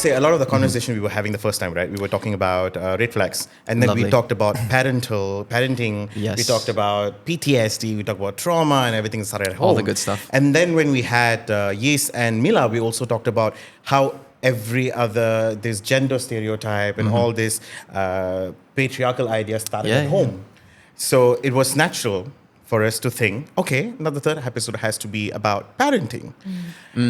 say a lot of the conversation we were having the first time, right? We were talking about red flags, and then we Lovely. talked about parenting. Yes. We talked about PTSD. We talked about trauma and everything started at home. All the good stuff. And then when we had Yes and Mila, we also talked about how this gender stereotype and all this patriarchal ideas started at home. So it was natural for us to think, okay, now the third episode has to be about parenting.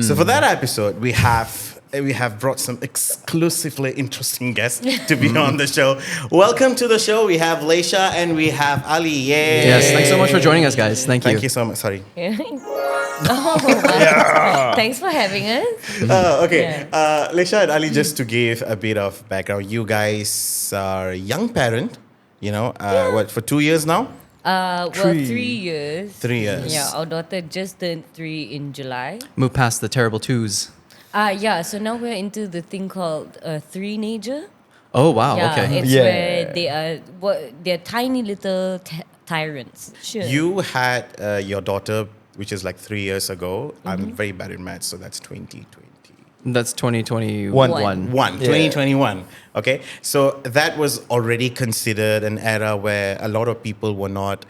So for that episode, we have brought some exclusively interesting guests to be on the show. Welcome to the show. We have Leysha and we have Ali. Yay! Yes, thanks so much for joining us, guys. Thank you. Thank you so much. Sorry. Thanks for having us. Okay. Leysha and Ali, just to give a bit of background, you guys are a young parent, for 2 years now? 3 years. 3 years. Yeah, our daughter just turned 3 in July. Move past the terrible twos. So now we're into the thing called three-nager. Oh, wow. Yeah, Okay. it's where they're tiny little tyrants. Sure. You had your daughter, which is like 3 years ago. I'm very bad in maths, so that's 2020. That's 2021. 2021. Okay, so that was already considered an era where a lot of people were not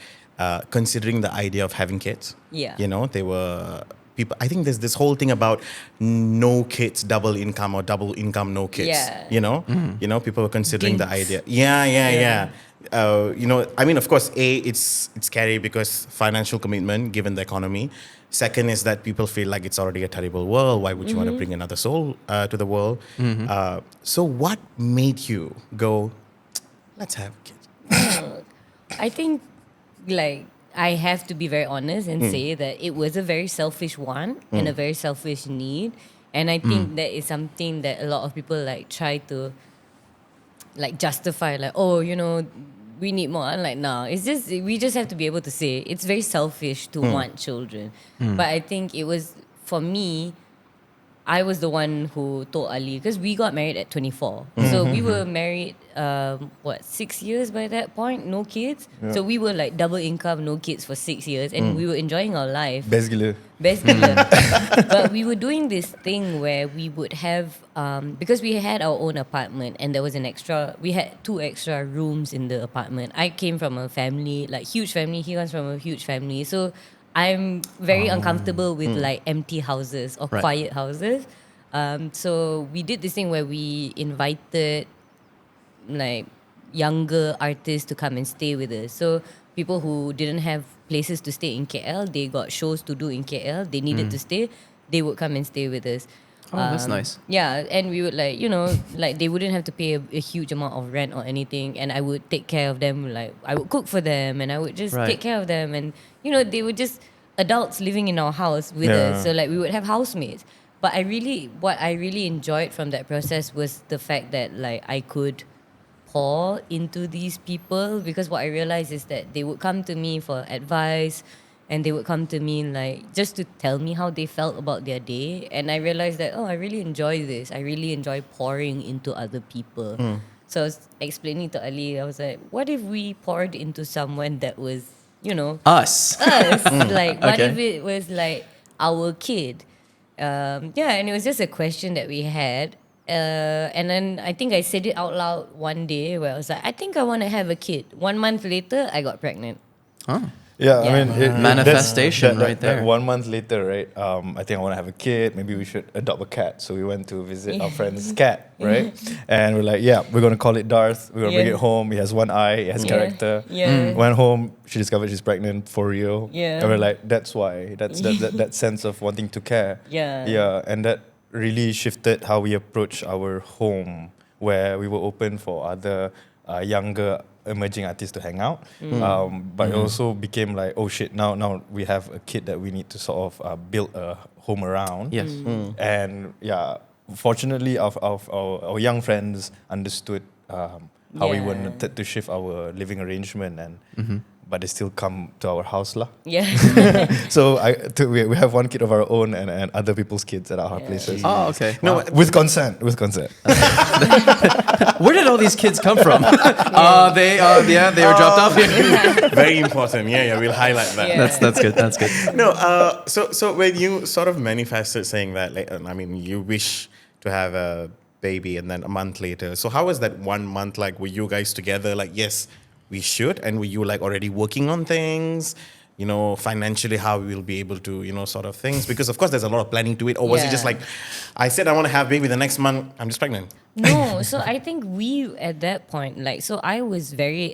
considering the idea of having kids. Yeah. They were people. I think there's this whole thing about no kids, double income, or double income, no kids. Yeah. People were considering the Dinks. idea. Yeah. Of course, it's scary because financial commitment, given the economy. Second is that people feel like it's already a terrible world. Why would you want to bring another soul to the world? So what made you go, let's have kids? I think, I have to be very honest and say that it was a very selfish want and a very selfish need. And I think that is something that a lot of people try to justify, we need more. I'm like, no, we just have to be able to say it's very selfish to want children. But I think it was, for me, I was the one who told Ali, because we got married at 24. So we were married, 6 years by that point, no kids. Yeah. So we were double income, no kids for 6 years. And we were enjoying our life. Best gila. But we were doing this thing where we would have, because we had our own apartment and there was we had 2 extra rooms in the apartment. I came from a family, huge family. He comes from a huge family. So I'm very uncomfortable with empty houses or quiet houses. So we did this thing where we invited younger artists to come and stay with us. So people who didn't have places to stay in KL, they got shows to do in KL. They needed to stay. They would come and stay with us. Oh, that's nice. Yeah, and we would they wouldn't have to pay a huge amount of rent or anything, and I would take care of them. I would cook for them, and I would just take care of them, and they were just adults living in our house with us. So we would have housemates. But what I really enjoyed from that process was the fact that I could pour into these people, because what I realized is that they would come to me for advice. And they would come to me just to tell me how they felt about their day. And I realized that, I really enjoy this. I really enjoy pouring into other people. So I was explaining to Ali, I was like, what if we poured into someone that was, Us. What if it was our kid? And it was just a question that we had. And then I think I said it out loud one day where I was like, I think I want to have a kid. 1 month later, I got pregnant. Oh. Yeah, I mean, manifestation that, right there. That 1 month later, right? I think I want to have a kid. Maybe we should adopt a cat. So we went to visit our friend's cat, right? And we're like, we're going to call it Darth. We're going to bring it home. He has one eye. It has character. Went home. She discovered she's pregnant for real. Yeah. And we're like, that's why. That's that sense of wanting to care. Yeah. Yeah, and that really shifted how we approach our home, where we were open for other younger emerging artists to hang out, but it also became oh shit, now we have a kid that we need to sort of build a home around. Yes. And fortunately our young friends understood how we wanted to shift our living arrangement, and but they still come to our house lah. Yeah. So we have one kid of our own and other people's kids at our places. Oh, okay. No, with consent. Where did all these kids come from? They were dropped off here. Very important. Yeah, we'll highlight that. Yeah. That's good. No, so when you sort of manifested saying that, you wish to have a baby, and then a month later. So how was that 1 month like? Were you guys together? Like, yes, we should, and were you like already working on things? Financially, how we'll be able to, sort of things. Because of course, there's a lot of planning to it. Or was it just Yeah. like, I said I want to have baby the next month, I'm just pregnant? No, so I think we at that point, so I was very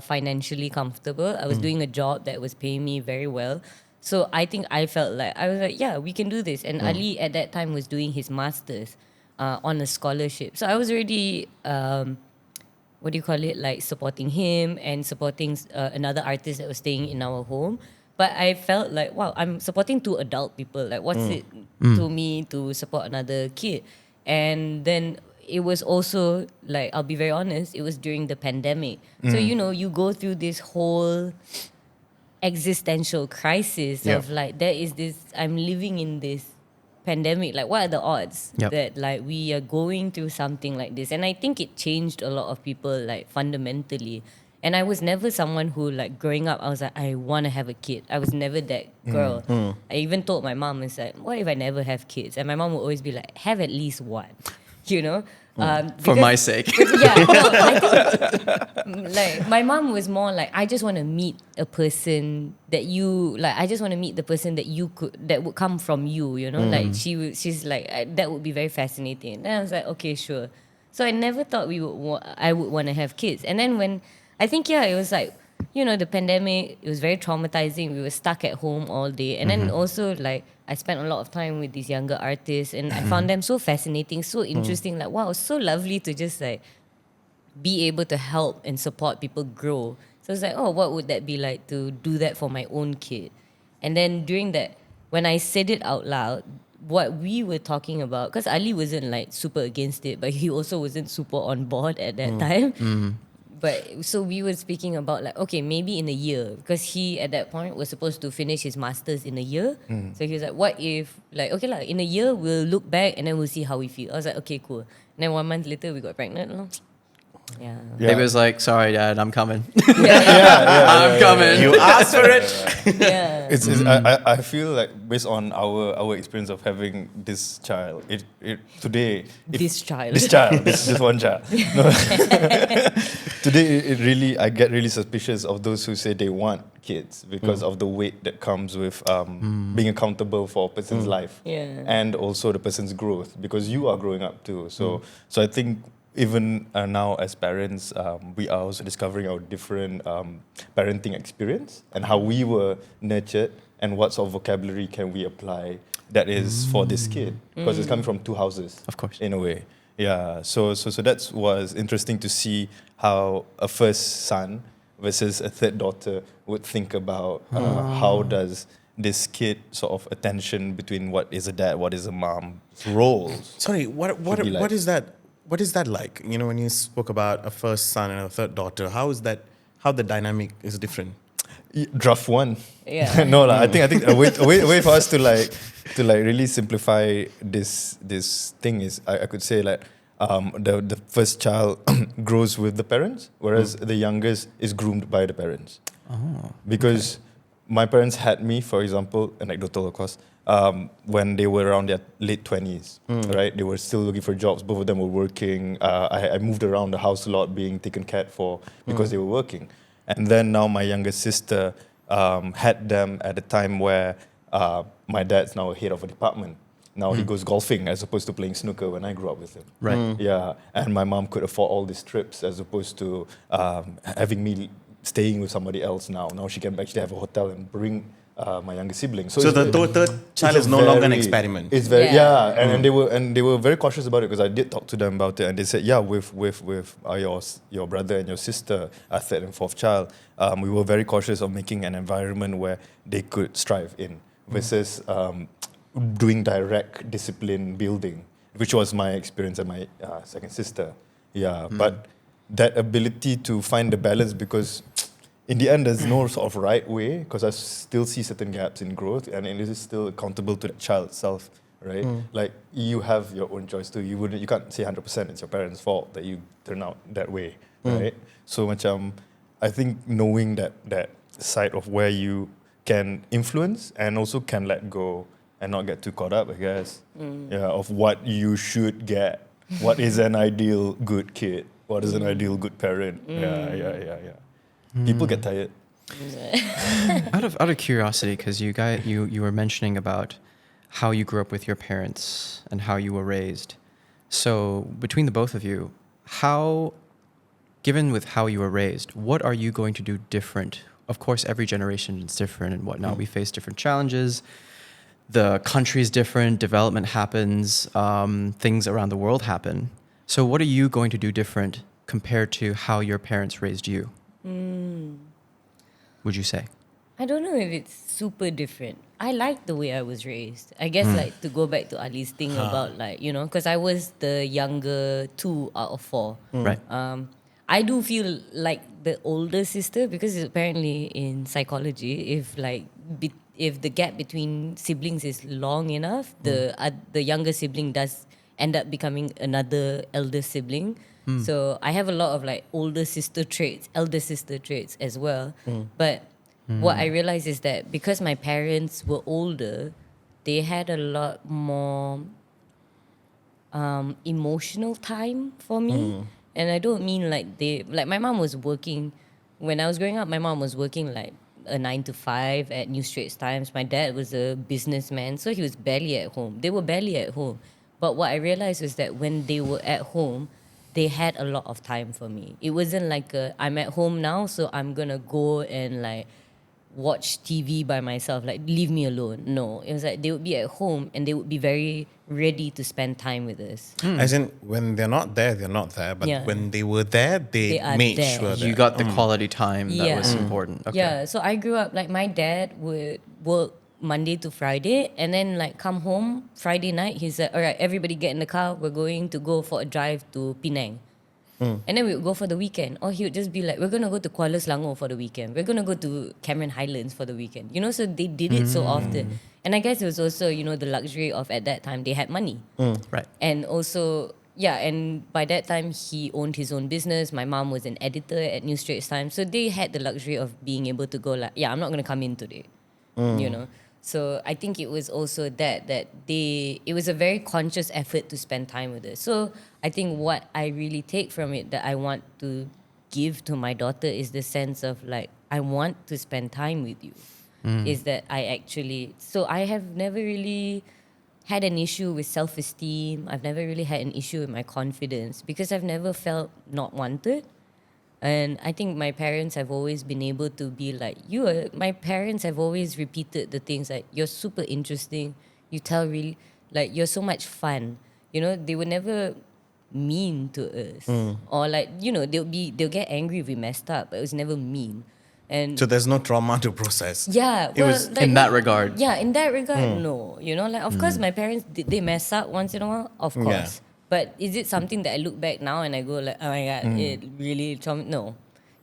financially comfortable. I was doing a job that was paying me very well. So I think I felt like, I was like, yeah, we can do this. And Ali at that time was doing his master's on a scholarship. So I was already, what do you call it, like supporting him and supporting another artist that was staying in our home. But I felt like, wow, I'm supporting two adult people. Like, what's it to me to support another kid? And then it was also, like, I'll be very honest, it was during the pandemic. So, you go through this whole existential crisis Yeah. of like, there is this, I'm living in this pandemic. Like, what are the odds Yep. that like we are going through something like this? And I think it changed a lot of people like fundamentally. And I was never someone who, like, growing up, I was like, I want to have a kid. I was never that girl. I even told my mom, it's like, what if I never have kids? And my mom would always be like, have at least one, you know? For my sake. Yeah, no, I think, like, my mom was more like, I just want to meet a person that you, like, I just want to meet the person that that would come from you, you know? Like, she's like, that would be very fascinating. And I was like, okay, sure. So I never thought I would want to have kids. And then when, I think, yeah, it was like, the pandemic, it was very traumatizing. We were stuck at home all day. And then also, like, I spent a lot of time with these younger artists and I found them so fascinating, so interesting. Like, wow, it's so lovely to just, like, be able to help and support people grow. So it's like, oh, what would that be like to do that for my own kid? And then during that, when I said it out loud, what we were talking about, because Ali wasn't, like, super against it, but he also wasn't super on board at that time. But so we were speaking about, like, okay, maybe in a year, because he at that point was supposed to finish his master's in a year. So he was like, what if, like, okay, like, in a year we'll look back and then we'll see how we feel. I was like, okay, cool. And then 1 month later we got pregnant. No? Yeah. Baby was like, sorry, Dad, I'm coming. Yeah. I'm coming. You asked for it. Yeah. I feel like based on our experience of having this child, This child. this one child. No. Today, it really, I get really suspicious of those who say they want kids because of the weight that comes with being accountable for a person's life and also the person's growth, because you are growing up too. So I think even now as parents, we are also discovering our different parenting experience and how we were nurtured and what sort of vocabulary can we apply that is for this kid, because it's coming from two houses, Of course. in a way. Yeah, so that was interesting to see how a first son versus a third daughter would think about how does this kid sort of attention between what is a dad, what is a mom roles. Sorry, what be like. is that? What is that like? When you spoke about a first son and a third daughter, how the dynamic is different? Draft one. Yeah. No, I think a way for us to really simplify this thing is I could say like the first child grows with the parents, whereas the youngest is groomed by the parents. Because my parents had me, for example, anecdotal of course, when they were around their late 20s, right? They were still looking for jobs. Both of them were working. I moved around the house a lot, being taken care for because they were working. And then now my younger sister had them at a time where my dad's now head of a department. Now he goes golfing as opposed to playing snooker when I grew up with him. Right. Yeah, and my mom could afford all these trips as opposed to having me staying with somebody else now. Now she can actually have a hotel and bring my younger siblings. So the third child is no longer an experiment. It's very Yeah. and they were very cautious about it, because I did talk to them about it, and they said with your brother and your sister, a third and fourth child, we were very cautious of making an environment where they could strive in versus doing direct discipline building, which was my experience and my second sister. Yeah, but that ability to find the balance, because in the end, there's no sort of right way, because I still see certain gaps in growth, and it is still accountable to the child itself, right? Like, you have your own choice too. You can't say 100% it's your parents' fault that you turn out that way, right? So I think knowing that side of where you can influence and also can let go and not get too caught up, I guess. Yeah, of what you should get. What is an ideal good kid? What is an ideal good parent? Yeah. People get tired. Out of curiosity, because you were mentioning about how you grew up with your parents and how you were raised. So between the both of you, given with how you were raised, what are you going to do different? Of course, every generation is different and whatnot. We face different challenges. The country is different. Development happens. Things around the world happen. So what are you going to do different compared to how your parents raised you? Would you say? I don't know if it's super different. I like the way I was raised. I guess like to go back to Ali's thing about like, because I was the younger 2 out of 4. Right. I do feel like the older sister because apparently in psychology, if the gap between siblings is long enough, the younger sibling does end up becoming another elder sibling. So I have a lot of like elder sister traits as well. But what I realized is that because my parents were older, they had a lot more emotional time for me. And I don't mean like my mom was working, when I was growing up, my mom was working like a 9 to 5 at New Straits Times. My dad was a businessman, so he was barely at home. They were barely at home. But what I realized was that when they were at home, they had a lot of time for me. It wasn't like I'm at home now, so I'm gonna go and like watch TV by myself, like leave me alone. No, it was like they would be at home and they would be very ready to spend time with us. As in, when they're not there, they're not there. But Yeah. when they were there, they are made there. sure that You got the quality time that was Yeah. important. Okay. Yeah, so I grew up like my dad would work Monday to Friday and then like come home Friday night. He said, all right, everybody get in the car. We're going to go for a drive to Penang. And then we would go for the weekend. Or he would just be like, we're going to go to Kuala Selangor for the weekend. We're going to go to Cameron Highlands for the weekend. So they did it so often. And I guess it was also, the luxury of at that time they had money. Right. And also, and by that time he owned his own business. My mom was an editor at New Straits Times. So they had the luxury of being able to go like, I'm not going to come in today. So I think it was also that it was a very conscious effort to spend time with us. So I think what I really take from it that I want to give to my daughter is the sense of like, I want to spend time with you. Is that so I have never really had an issue with self-esteem. I've never really had an issue with my confidence because I've never felt not wanted. And I think my parents have always been able to be like, my parents have always repeated the things like, you're super interesting. You tell really, like, you're so much fun. They were never mean to us. Or like, they'll get angry if we messed up, but it was never mean. And so there's no trauma to process. yeah, It was like, in that regard. Yeah, in that regard, no. Like, of course, my parents, did they mess up once in a while? Of course. Yeah. But is it something that I look back now and I go like, oh my God, it really, no.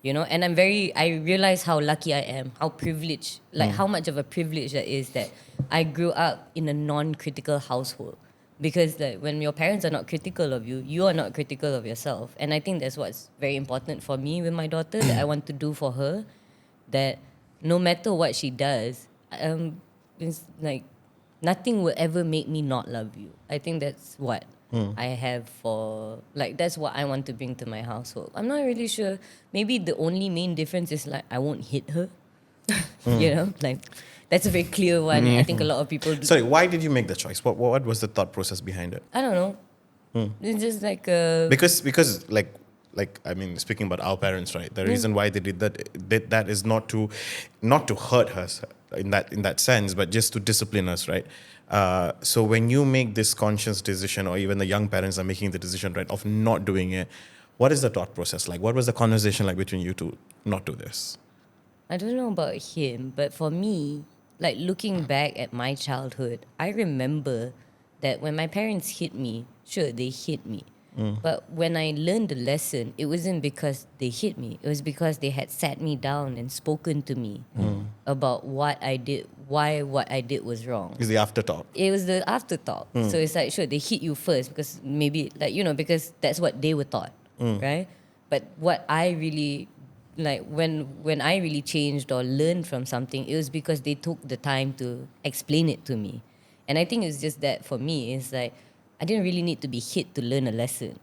And I realize how lucky I am, how privileged, like how much of a privilege that is that I grew up in a non-critical household. Because like when your parents are not critical of you, you are not critical of yourself. And I think that's what's very important for me with my daughter, that I want to do for her, that no matter what she does, it's like nothing will ever make me not love you. I think that's what I have that's what I want to bring to my household. I'm not really sure. Maybe the only main difference is like I won't hit her. Like that's a very clear one. I think a lot of people do. Sorry, why did you make the choice? What was the thought process behind it? I don't know. It's just like Because like I mean, speaking about our parents, right? The reason why they did that is not to hurt us in that sense, but just to discipline us, right? So when you make this conscious decision, or even the young parents are making the decision, right, of not doing it, what is the thought process like? What was the conversation like between you to not do this? I don't know about him, but for me, like looking back at my childhood, I remember that when my parents hit me, sure, they hit me. But when I learned the lesson, it wasn't because they hit me. It was because they had sat me down and spoken to me about what I did, why what I did was wrong. Is the afterthought. It was the afterthought. So it's like, sure, they hit you first because maybe, like, because that's what they were taught, right? But what I really, like, when I really changed or learned from something, it was because they took the time to explain it to me. And I think it's just that for me, it's like I didn't really need to be hit to learn a lesson.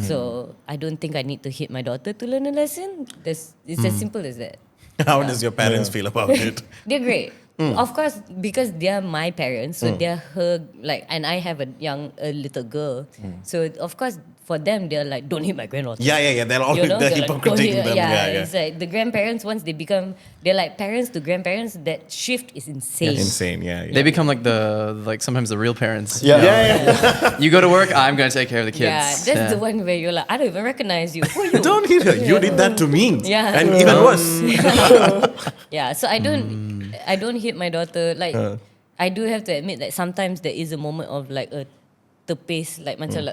So I don't think I need to hit my daughter to learn a lesson. It's as simple as that. How does your parents feel about it? They're great. Of course, because they're my parents, so they're her, like, and I have a little girl. So of course, for them, they're like, don't hit my granddaughter. Yeah. They're always the They're like, hypocrite "Don't in hit-" them. Yeah, it's like the grandparents, once they become, they're like parents to grandparents, that shift is insane. Insane, yeah. They become like sometimes the real parents. Yeah. You go to work, I'm going to take care of the kids. Yeah, that's the one where you're like, I don't even recognize you. Who are you? Don't hit her. You did that to me. Yeah. And even worse. Yeah, so I don't hit my daughter. Like I do have to admit that sometimes there is a moment of like a terpace, like macam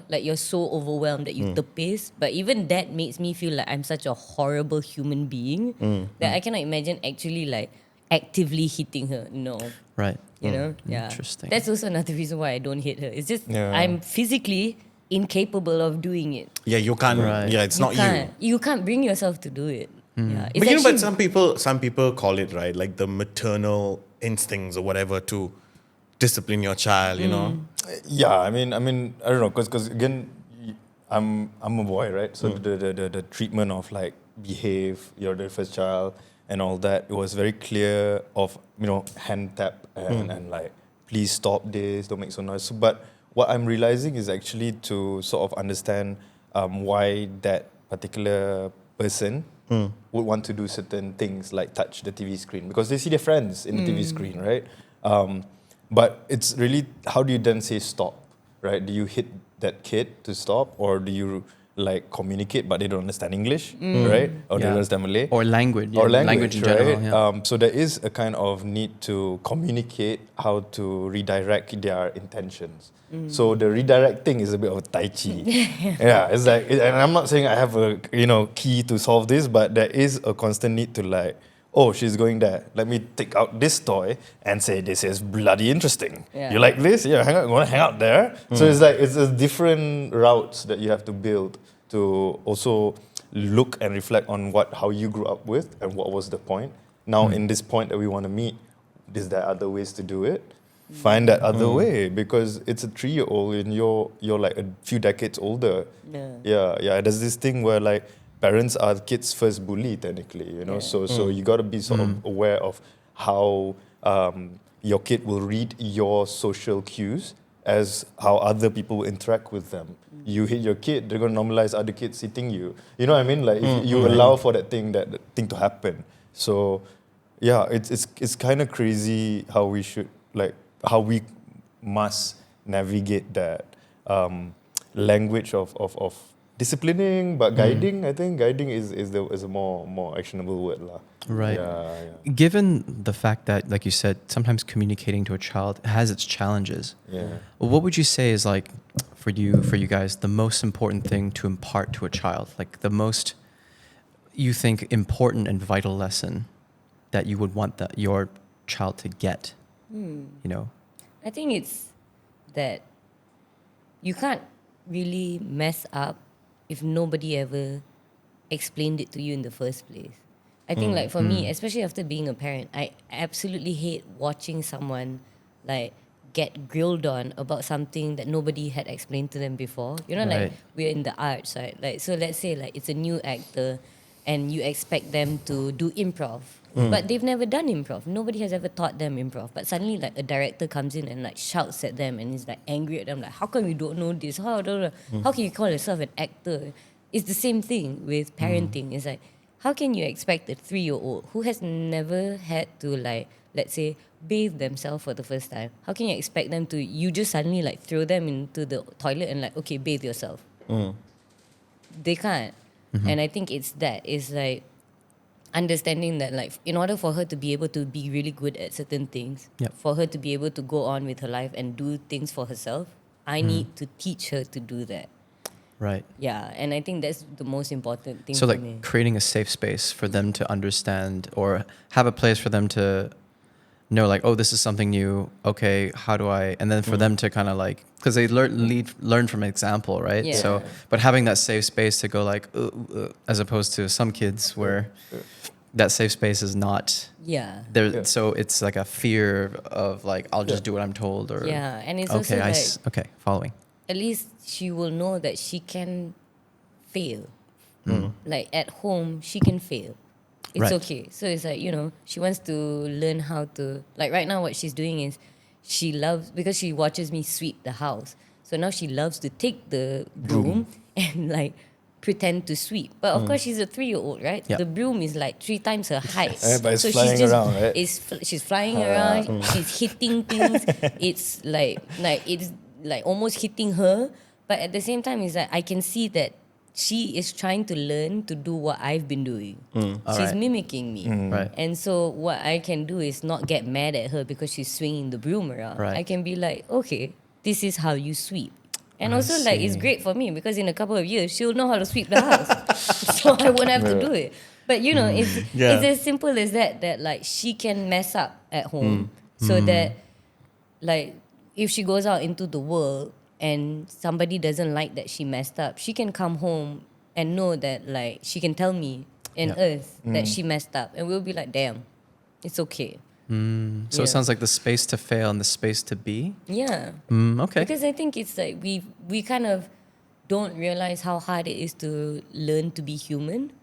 like you're so overwhelmed that you terpace. But even that makes me feel like I'm such a horrible human being that I cannot imagine actually like actively hitting her. No. Right. You know? Yeah. Interesting. That's also another reason why I don't hit her. It's just I'm physically incapable of doing it. Yeah, you can't. Right. Yeah, it's not can't, you. You can't bring yourself to do it. Yeah. It's But you know, but actually- some people call it, right, like the maternal instincts or whatever to discipline your child, you know? Yeah, I mean, I don't know, because again, I'm a boy, right? So the treatment of like behave, you're the first child, and all that, it was very clear of hand tap and like please stop this, don't make so noise. So, but what I'm realizing is actually to sort of understand why that particular person would want to do certain things like touch the TV screen because they see their friends in the TV screen, right? But it's really, how do you then say stop, right? Do you hit that kid to stop, or do you like communicate but they don't understand English, right? Or they don't understand Malay? Or language. Or yeah, language, in right? general. Yeah. So there is a kind of need to communicate how to redirect their intentions. So the redirecting is a bit of a tai chi. Yeah, it's like, and I'm not saying I have a key to solve this, but there is a constant need to like, oh, she's going there. Let me take out this toy and say this is bloody interesting. Yeah. You like this? Yeah, want to hang out there. So it's like it's a different routes that you have to build to also look and reflect on how you grew up with and what was the point. Now in this point that we want to meet, is there other ways to do it? Find that other way, because it's a 3-year-old and you're like a few decades older. Yeah. There's this thing where like parents are kids' first bully technically, So you got to be sort of aware of how your kid will read your social cues as how other people will interact with them. You hit your kid, they're going to normalize other kids hitting you. You know what I mean? Like if you allow for that thing to happen. So yeah, it's kind of crazy how we should how we must navigate that language of disciplining, but guiding. I think guiding is a more actionable word lah. Right. Yeah. Given the fact that, like you said, sometimes communicating to a child has its challenges. Yeah. What would you say is like for you guys the most important thing to impart to a child? Like the most you think important and vital lesson that you would want your child to get? I think it's that you can't really mess up if nobody ever explained it to you in the first place. I think like for me, especially after being a parent, I absolutely hate watching someone like get grilled on about something that nobody had explained to them before. Like Right. we're in the arts, right? Like so let's say like it's a new actor and you expect them to do improv. But they've never done improv. Nobody has ever taught them improv. But suddenly like a director comes in and like shouts at them and is like angry at them, like, how come you don't know this? How can you call yourself an actor? It's the same thing with parenting. It's like, how can you expect a 3-year-old who has never had to like, let's say, bathe themselves for the first time? How can you expect them to, you just suddenly like throw them into the toilet and like, okay, bathe yourself. They can't. And I think it's like, understanding that like in order for her to be able to be really good at certain things, Yep. for her to be able to go on with her life and do things for herself, I need to teach her to do that. Right. Yeah, and I think that's the most important thing So for like me. creating a safe space for them to understand or have a place for them to know like, oh, this is something new. Okay, how do I? And then for them to kind of like, because they learn from example, right? Yeah. So, but having that safe space to go like, as opposed to some kids where that safe space is not Yeah. there. Yeah. So it's like a fear of like, I'll just do what I'm told, or Yeah. And it's also okay, like, okay, following. at least she will know that she can fail. Like at home, she can fail. It's Right. okay. So it's like, she wants to learn how to, like right now, what she's doing is she loves, because she watches me sweep the house. So now she loves to take the broom and like pretend to sweep. But of course, she's a 3-year-old, right? Yeah. The broom is like 3 times her height. But it's so flying she's just, around, right? she's flying around, she's hitting things. It's like it's like almost hitting her. But at the same time, it's like I can see that she is trying to learn to do what I've been doing. She's Alright. mimicking me. Right. And so what I can do is not get mad at her because she's swinging the broom around. Right. I can be like, okay, this is how you sweep. And I also like it's see. great for me because in a couple of years she'll know how to sweep the house. So I won't have to do it. But it's as simple as that like she can mess up at home so that like if she goes out into the world and somebody doesn't like that she messed up, she can come home and know that like she can tell me and us that she messed up and we'll be like, damn, it's okay. So it sounds like the space to fail and the space to be. Yeah. Okay. Because I think it's like we kind of don't realize how hard it is to learn to be human.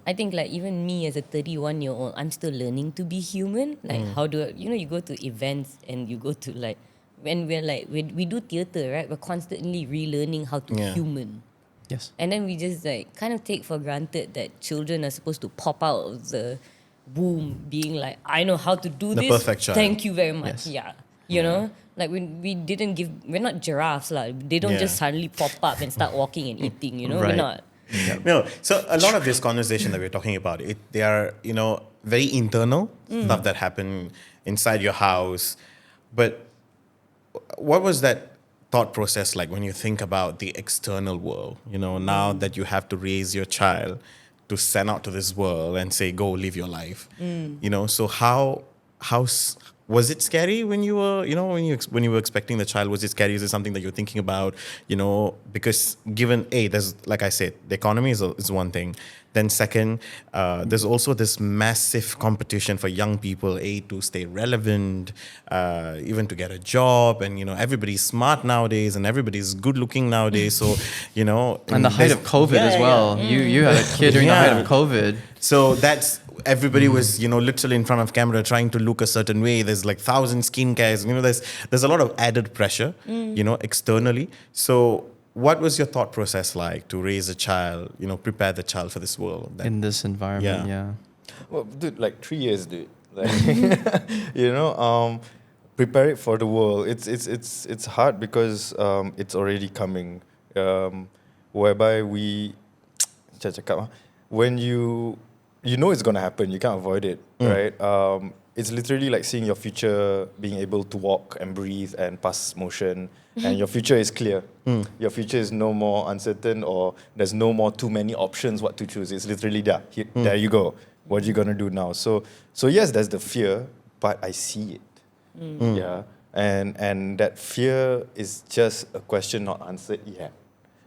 I think like even me as a 31-year-old, I'm still learning to be human. Like how do you go to events and you go to like when we're like we do theater, right? We're constantly relearning how to human. Yes. And then we just like kind of take for granted that children are supposed to pop out of the womb being like, I know how to do The this. perfect child. Thank you very much. Yes. Yeah. You know? Like we're not giraffes. They don't just suddenly pop up and start walking and eating, We're Right. not. No, so a lot of this conversation that we're talking about, they are, very internal stuff that happen inside your house. But what was that thought process like when you think about the external world? Now that you have to raise your child to send out to this world and say, go live your life. So was it scary when you were, when you were expecting the child? Was it scary? Is it something that you're thinking about? Because given there's, like I said, the economy is one thing. Then second, there's also this massive competition for young people, to stay relevant, even to get a job, and everybody's smart nowadays, and everybody's good looking nowadays. So And the height of COVID as well. You had a kid during the height of COVID. So that's everybody was literally in front of camera trying to look a certain way. There's like 1,000 skincare. There's a lot of added pressure, externally. So what was your thought process like to raise a child, prepare the child for this world? In this environment, yeah. Well, dude, like 3 years, dude. Like, prepare it for the world. It's hard because it's already coming. Whereby when you it's gonna happen, you can't avoid it, right? It's literally like seeing your future being able to walk and breathe and pass motion, and your future is clear. Your future is no more uncertain, or there's no more too many options what to choose. It's literally there. There you go. What are you gonna do now? So yes, there's the fear, but I see it. Yeah, and that fear is just a question not answered yet.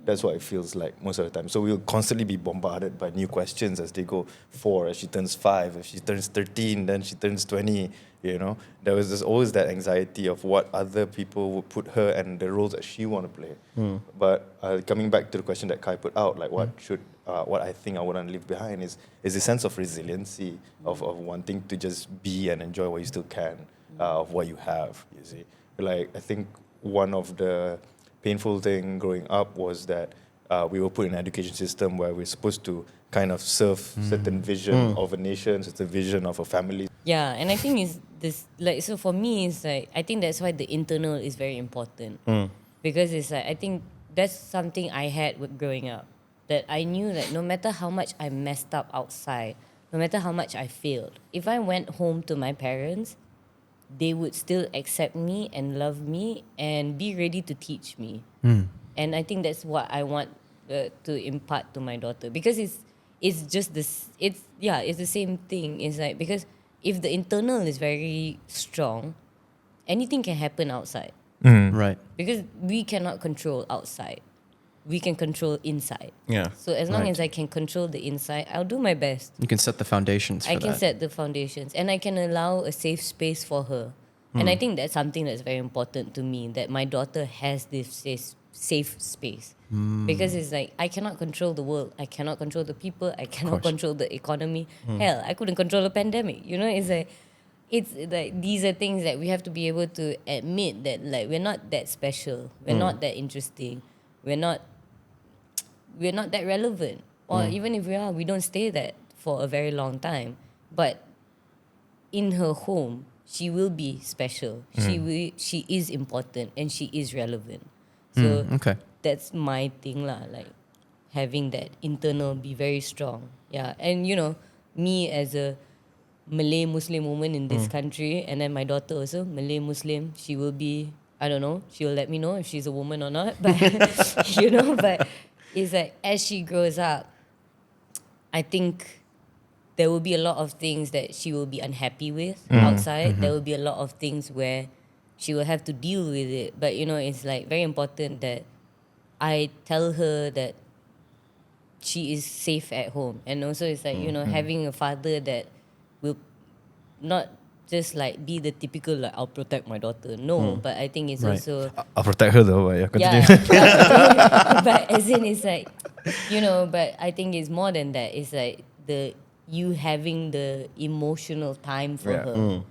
That's what it feels like most of the time. So we'll constantly be bombarded by new questions as they go 4, as she turns 5, as she turns 13, then she turns 20, There's always that anxiety of what other people would put her and the roles that she want to play. But coming back to the question that Kai put out, like what I think I want to leave behind is a sense of resiliency, of wanting to just be and enjoy what you still can, of what you have, you see. Like, I think one of the painful thing growing up was that we were put in an education system where we're supposed to kind of serve certain vision of a nation, certain vision of a family. Yeah, and I think it's this like, so for me it's like I think that's why the internal is very important. Because it's like I think that's something I had with growing up. That I knew that no matter how much I messed up outside, no matter how much I failed, if I went home to my parents, they would still accept me and love me and be ready to teach me. And I think that's what I want to impart to my daughter, because it's just this. It's the same thing. It's like, because if the internal is very strong, anything can happen outside. Right. Because we cannot control outside. we can control inside. Yeah. So as long Right. as I can control the inside, I'll do my best. You can set the foundations for I can that. set the foundations, and I can allow a safe space for her. And I think that's something that's very important to me, that my daughter has this safe space. Because it's like, I cannot control the world. I cannot control the people. I cannot control the economy. Hell, I couldn't control a pandemic. You know, it's like these are things that we have to be able to admit that, like, we're not that special. We're not that interesting. We're not that relevant. Or even if we are, we don't stay that for a very long time. But in her home, she will be special. She is important, and she is relevant. So Okay. that's my thing lah. Like, having that internal be very strong. Yeah. And me as a Malay Muslim woman in this country, and then my daughter also Malay Muslim, she will be, I don't know, she will let me know if she's a woman or not. But but it's like, as she grows up, I think there will be a lot of things that she will be unhappy with outside. There will be a lot of things where she will have to deal with it. But it's like very important that I tell her that she is safe at home. And also it's like, having a father that will not just like be the typical, like, I'll protect my daughter. No, but I think it's Right. also, I'll protect her though. Yeah, continue. but as in, it's like, but I think it's more than that. It's like you having the emotional time for Yeah. her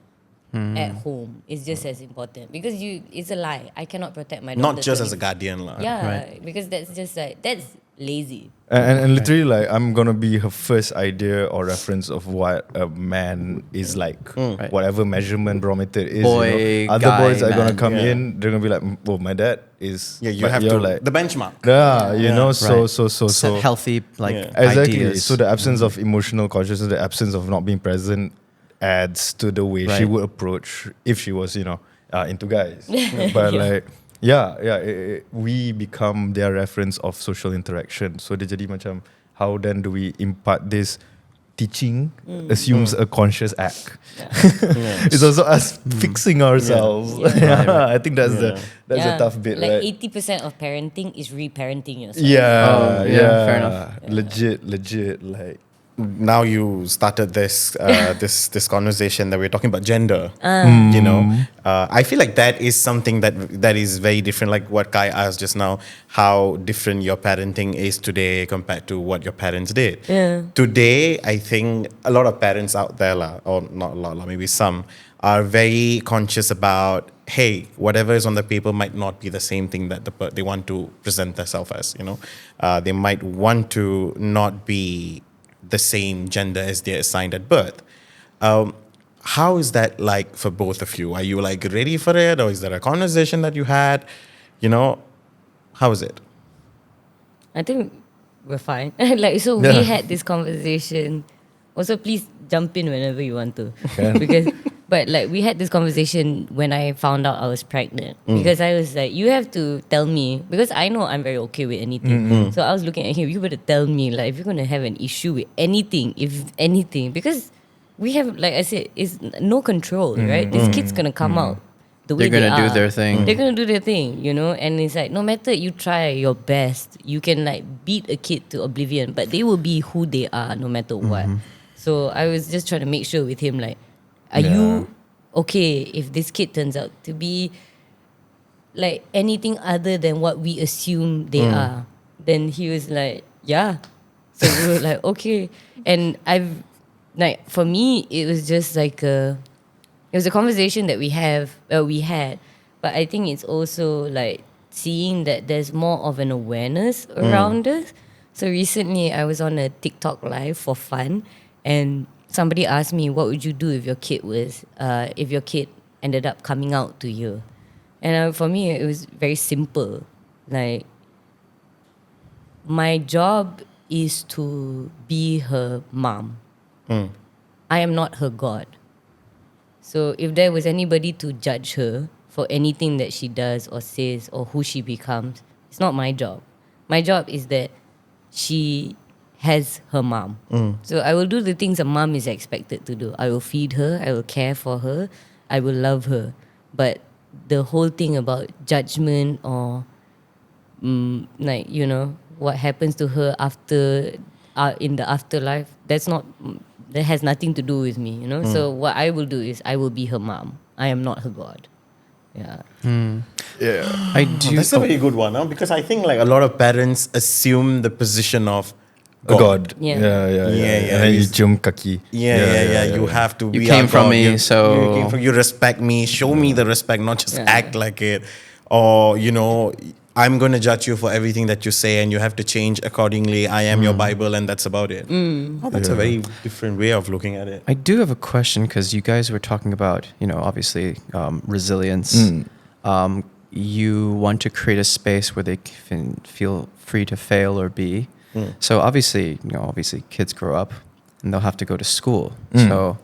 at home is just as important, because it's a lie. I cannot protect my daughter. Not just as a guardian. Yeah, Right. because that's just like, that's lazy. And literally, like, I'm gonna be her first idea or reference of what a man is like, Right. whatever measurement barometer it is. Boy, Other guy, boys are gonna man. come Yeah. in, they're gonna be like, "Oh, my dad is." Yeah, you but have you're to, like, the benchmark. yeah, you know. Right. So Set healthy, like, Yeah. exactly. ideas. So the absence of emotional consciousness, the absence of not being present, adds to the way she Right. would approach if she was, into guys. Yeah. But like, we become their reference of social interaction. So dia jadi macam, how then do we impart this? Teaching assumes a conscious act. It's also us fixing ourselves. Yeah. I think that's that's a tough bit, Like, right? 80% of parenting is reparenting yourself. Yeah, Oh, yeah, fair enough. Legit, like. Now you started this this conversation that we're talking about gender. I feel like that is something that is very different. Like what Kai asked just now, how different your parenting is today compared to what your parents did. Yeah. Today, I think a lot of parents out there, or not a lot, maybe some, are very conscious about, hey, whatever is on the paper might not be the same thing that they want to present themselves as. They might want to not be the same gender as they're assigned at birth. How is that like for both of you? Are you like ready for it, or is there a conversation that you had? How is it? I think we're fine. Like, so we had this conversation. Also, please jump in whenever you want to. But like, we had this conversation when I found out I was pregnant. Because I was like, you have to tell me, because I know I'm very okay with anything. So I was looking at him, you better tell me, like, if you're going to have an issue with anything, because we have, like I said, it's no control, right? This kid's going to come out the way They're they gonna are. do their thing. They're going to do their thing, And it's like, no matter you try your best, you can like beat a kid to oblivion, but they will be who they are no matter what. So I was just trying to make sure with him, like, are you okay if this kid turns out to be like anything other than what we assume they are? Then he was like, yeah. So we were like, okay. And for me, it was just like it was a conversation that we had, but I think it's also like seeing that there's more of an awareness around us. So recently I was on a TikTok live for fun, and somebody asked me, what would you do if your kid ended up coming out to you? And for me, it was very simple. Like, my job is to be her mom. I am not her God. So if there was anybody to judge her for anything that she does or says or who she becomes, it's not my job. My job is that she has her mom. So I will do the things a mom is expected to do. I will feed her, I will care for her, I will love her. But the whole thing about judgment or like, you know, what happens to her after in the afterlife, that has nothing to do with me, you know. So what I will do is I will be her mom. I am not her god. Yeah. Yeah. I do. That's a very good one, huh? Because I think like a lot of parents assume the position of Oh God. Yeah. Yeah. Yeah. And then you cium kaki. Yeah. You have to. You be came our from God. me, you, so- you came from. You respect me. Show me the respect, not just act like it. Or you know, I'm going to judge you for everything that you say, and you have to change accordingly. I am your Bible, and that's about it. Oh, that's a very different way of looking at it. I do have a question because you guys were talking about, you know, obviously resilience. You want to create a space where they can feel free to fail or be. So obviously, you know, obviously kids grow up and they'll have to go to school. So,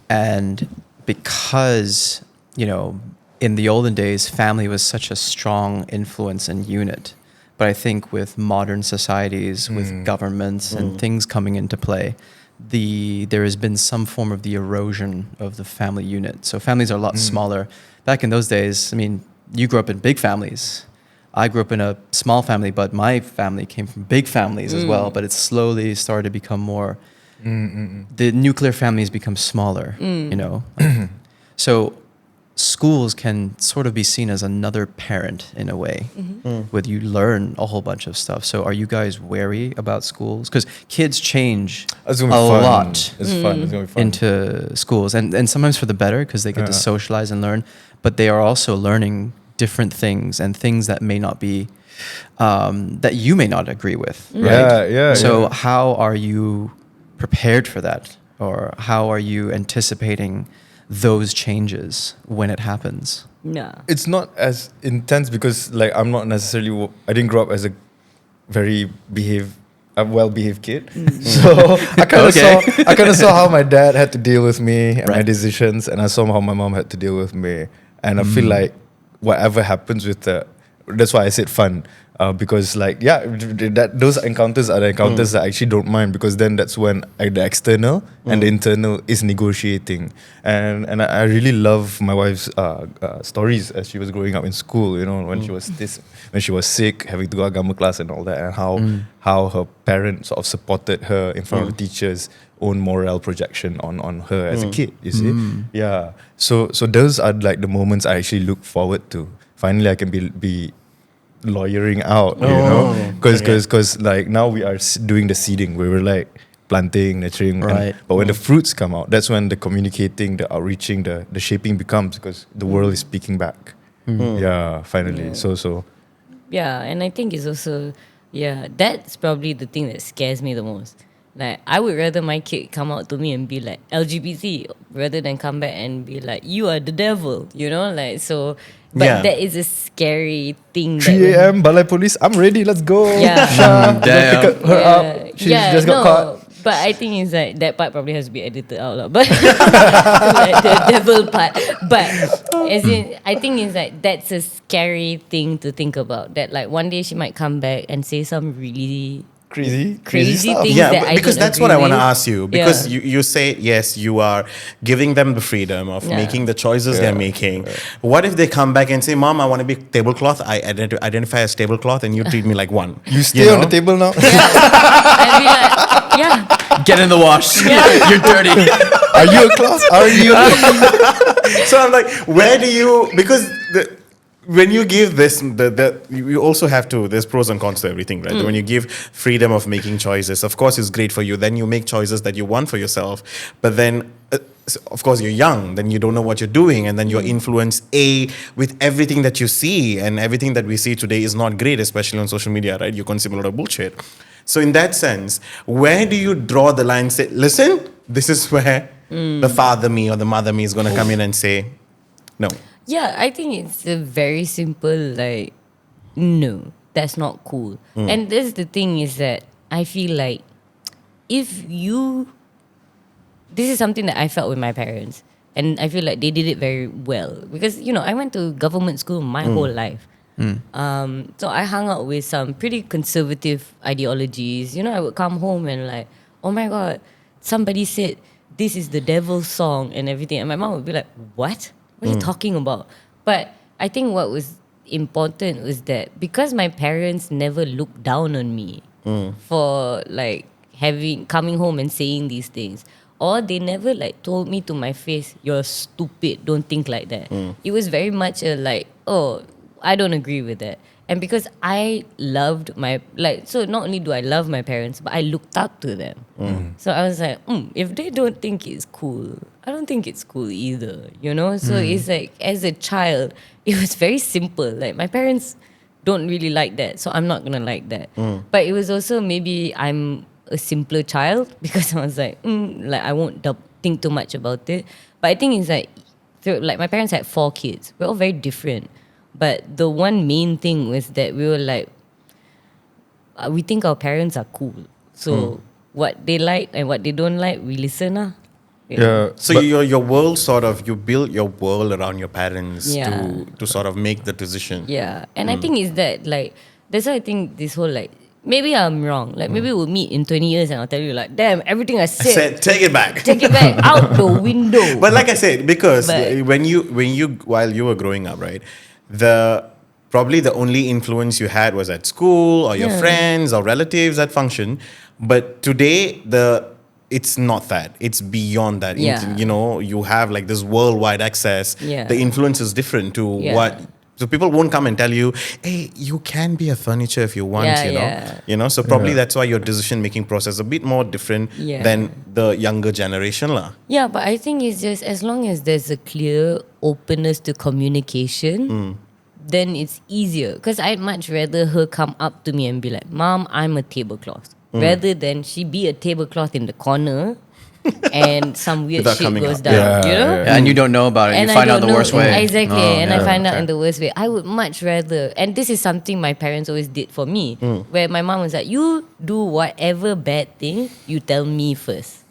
and because, you know, in the olden days, family was such a strong influence and unit. But I think with modern societies, with governments and things coming into play, there has been some form of the erosion of the family unit. So families are a lot smaller. Back in those days, I mean, you grew up in big families. I grew up in a small family, but my family came from big families as well. But it slowly started to become more. The nuclear families become smaller, you know. So schools can sort of be seen as another parent in a way, where you learn a whole bunch of stuff. So are you guys wary about schools? Because kids change It's a gonna be fun. lot It's fun. It's gonna be fun. into schools, and sometimes for the better because they get to socialize and learn, but they are also learning different things and things that may not be that you may not agree with, right? Yeah. So how are you prepared for that, or how are you anticipating those changes when it happens? No. It's not as intense because like I'm not necessarily I didn't grow up as a very well-behaved kid, so I kind of saw how my dad had to deal with me and my decisions, and I saw how my mom had to deal with me, and I feel like whatever happens with that's why I said fun. Because like those encounters are the encounters that I actually don't mind, because then that's when the external and the internal is negotiating, and I really love my wife's stories as she was growing up in school. You know, when she was sick, having to go agama class and all that, and how her parents sort of supported her in front of the teachers' own moral projection on her as a kid. You see, So those are like the moments I actually look forward to. Finally, I can be lawyering out, you know, because like now we are doing the seeding where we're like planting, nurturing, but when the fruits come out, that's when the communicating, the outreaching, the shaping becomes, because the world is speaking back. Finally. So Yeah, and I think it's also, that's probably the thing that scares me the most. Like, I would rather my kid come out to me and be like LGBT rather than come back and be like, you are the devil, you know? Like, so, but that is a scary thing. 3 a.m. Balai Police, I'm ready, let's go. Yeah. Shah, pick her up. She just got caught. But I think it's like that part probably has to be edited out, lah. But like the devil part. But as in, I think it's like that's a scary thing to think about. That like one day she might come back and say some really Crazy things Yeah, that I because don't that's what I agree want to with. ask you. Because you say, yes, you are giving them the freedom of making the choices they're making. What if they come back and say, Mom, I want to be tablecloth. I identify as tablecloth and you treat me like one. You stay on the table now. I'd be like, Get in the wash. You're dirty. Are you a cloth? Are you? So I'm like, where do you, because when you give this, you also have to, there's pros and cons to everything, right? When you give freedom of making choices, of course it's great for you. Then you make choices that you want for yourself. But then, of course, you're young, then you don't know what you're doing. And then you're influenced, with everything that you see. And everything that we see today is not great, especially on social media, right? You consume a lot of bullshit. So in that sense, where do you draw the line? Say, listen, this is where the father me or the mother me is going to come in and say, no. yeah, I think it's a very simple, like, no, that's not cool. And that's the thing is that I feel like this is something that I felt with my parents. And I feel like they did it very well. Because, you know, I went to government school my whole life. So I hung out with some pretty conservative ideologies. You know, I would come home and like, oh my God, somebody said this is the devil's song and everything. And my mom would be like, what? What are you talking about? But I think what was important was that because my parents never looked down on me for like coming home and saying these things, or they never like told me to my face, "You're stupid, don't think like that." It was very much a like, "Oh, I don't agree with that." And because I loved so not only do I love my parents, but I looked up to them. So I was like, if they don't think it's cool, I don't think it's cool either, you know? So it's like, as a child, it was very simple. Like, my parents don't really like that, so I'm not gonna like that. But it was also maybe I'm a simpler child because I was like, I won't think too much about it. But I think it's like my parents had 4 kids. We're all very different. But the one main thing was that we were like, we think our parents are cool. So what they like and what they don't like, we listen. Yeah. So your world sort of, you build your world around your parents Yeah. to sort of make the decision. Yeah. And I think it's that, like, that's why I think this whole, like, maybe I'm wrong. Like, maybe we'll meet in 20 years and I'll tell you, like, damn, everything I said Take it back. take it back out the window. But like I said, because But- while you were growing up, right, probably the only influence you had was at school or your friends or relatives at function. But today it's not that. It's beyond that. Yeah. You know, you have like this worldwide access. Yeah. The influence is different to what. So people won't come and tell you, hey, you can be a furniture if you want, Yeah, you know. yeah. You know, so probably that's why your decision making process is a bit more different than the younger generation lah. Yeah, but I think it's just as long as there's a clear openness to communication, then it's easier. Because I'd much rather her come up to me and be like, Mom, I'm a tablecloth. Rather than she be a tablecloth in the corner and some weird Without shit coming goes out. down. You know? Yeah, and you don't know about it. And You I find out don't the know- worst way. Exactly, Oh, and I yeah. find out in the worst way. I would much rather, and this is something my parents always did for me, where my mom was like, you do whatever bad thing, you tell me first.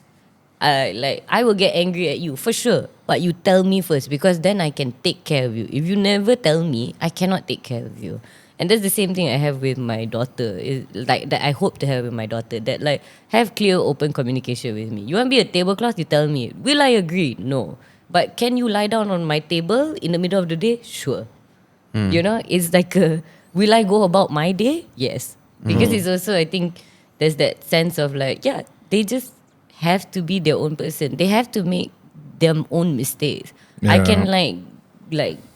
Like, I will get angry at you, for sure, but you tell me first, because then I can take care of you. If you never tell me, I cannot take care of you. And that's the same thing I have with my daughter. Like that I hope to have with my daughter. That like have clear, open communication with me. You want to be a tablecloth? You tell me. Will I agree? No. But can you lie down on my table in the middle of the day? Sure. You know, it's like will I go about my day? Yes. Because it's also, I think there's that sense of like, yeah, they just have to be their own person. They have to make their own mistakes. I Yeah. can like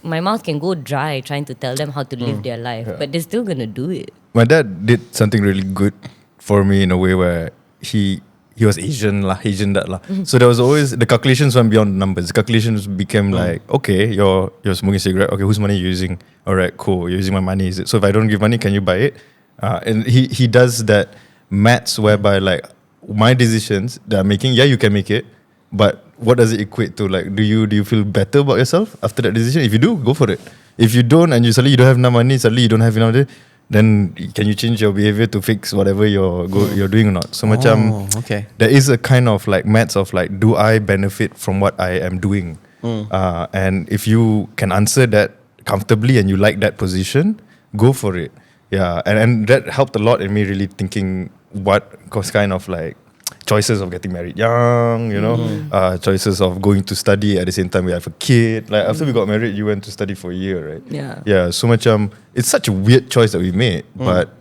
my mouth can go dry trying to tell them how to live their life, but they're still gonna do it. My dad did something really good for me in a way where he was Asian dad lah. So there was always the calculations went beyond the numbers. The calculations became like, okay, you're smoking cigarette. Okay, whose money are you using? All right, cool. You're using my money. Is it? So if I don't give money, can you buy it? And he does that maths whereby like my decisions that I'm making, yeah, you can make it, but what does it equate to? Like, do you feel better about yourself after that decision? If you do, go for it. If you don't, and you suddenly you don't have enough money, suddenly you don't have enough, then can you change your behavior to fix whatever you're doing or not? So macam okay. there is a kind of like maths of like, do I benefit from what I am doing? And if you can answer that comfortably and you like that position, go for it. Yeah, and that helped a lot in me really thinking what was kind of like choices of getting married young, you know, choices of going to study at the same time we have a kid. Like after we got married, you went to study for a year, right? Yeah. Yeah, so much it's such a weird choice that we made, but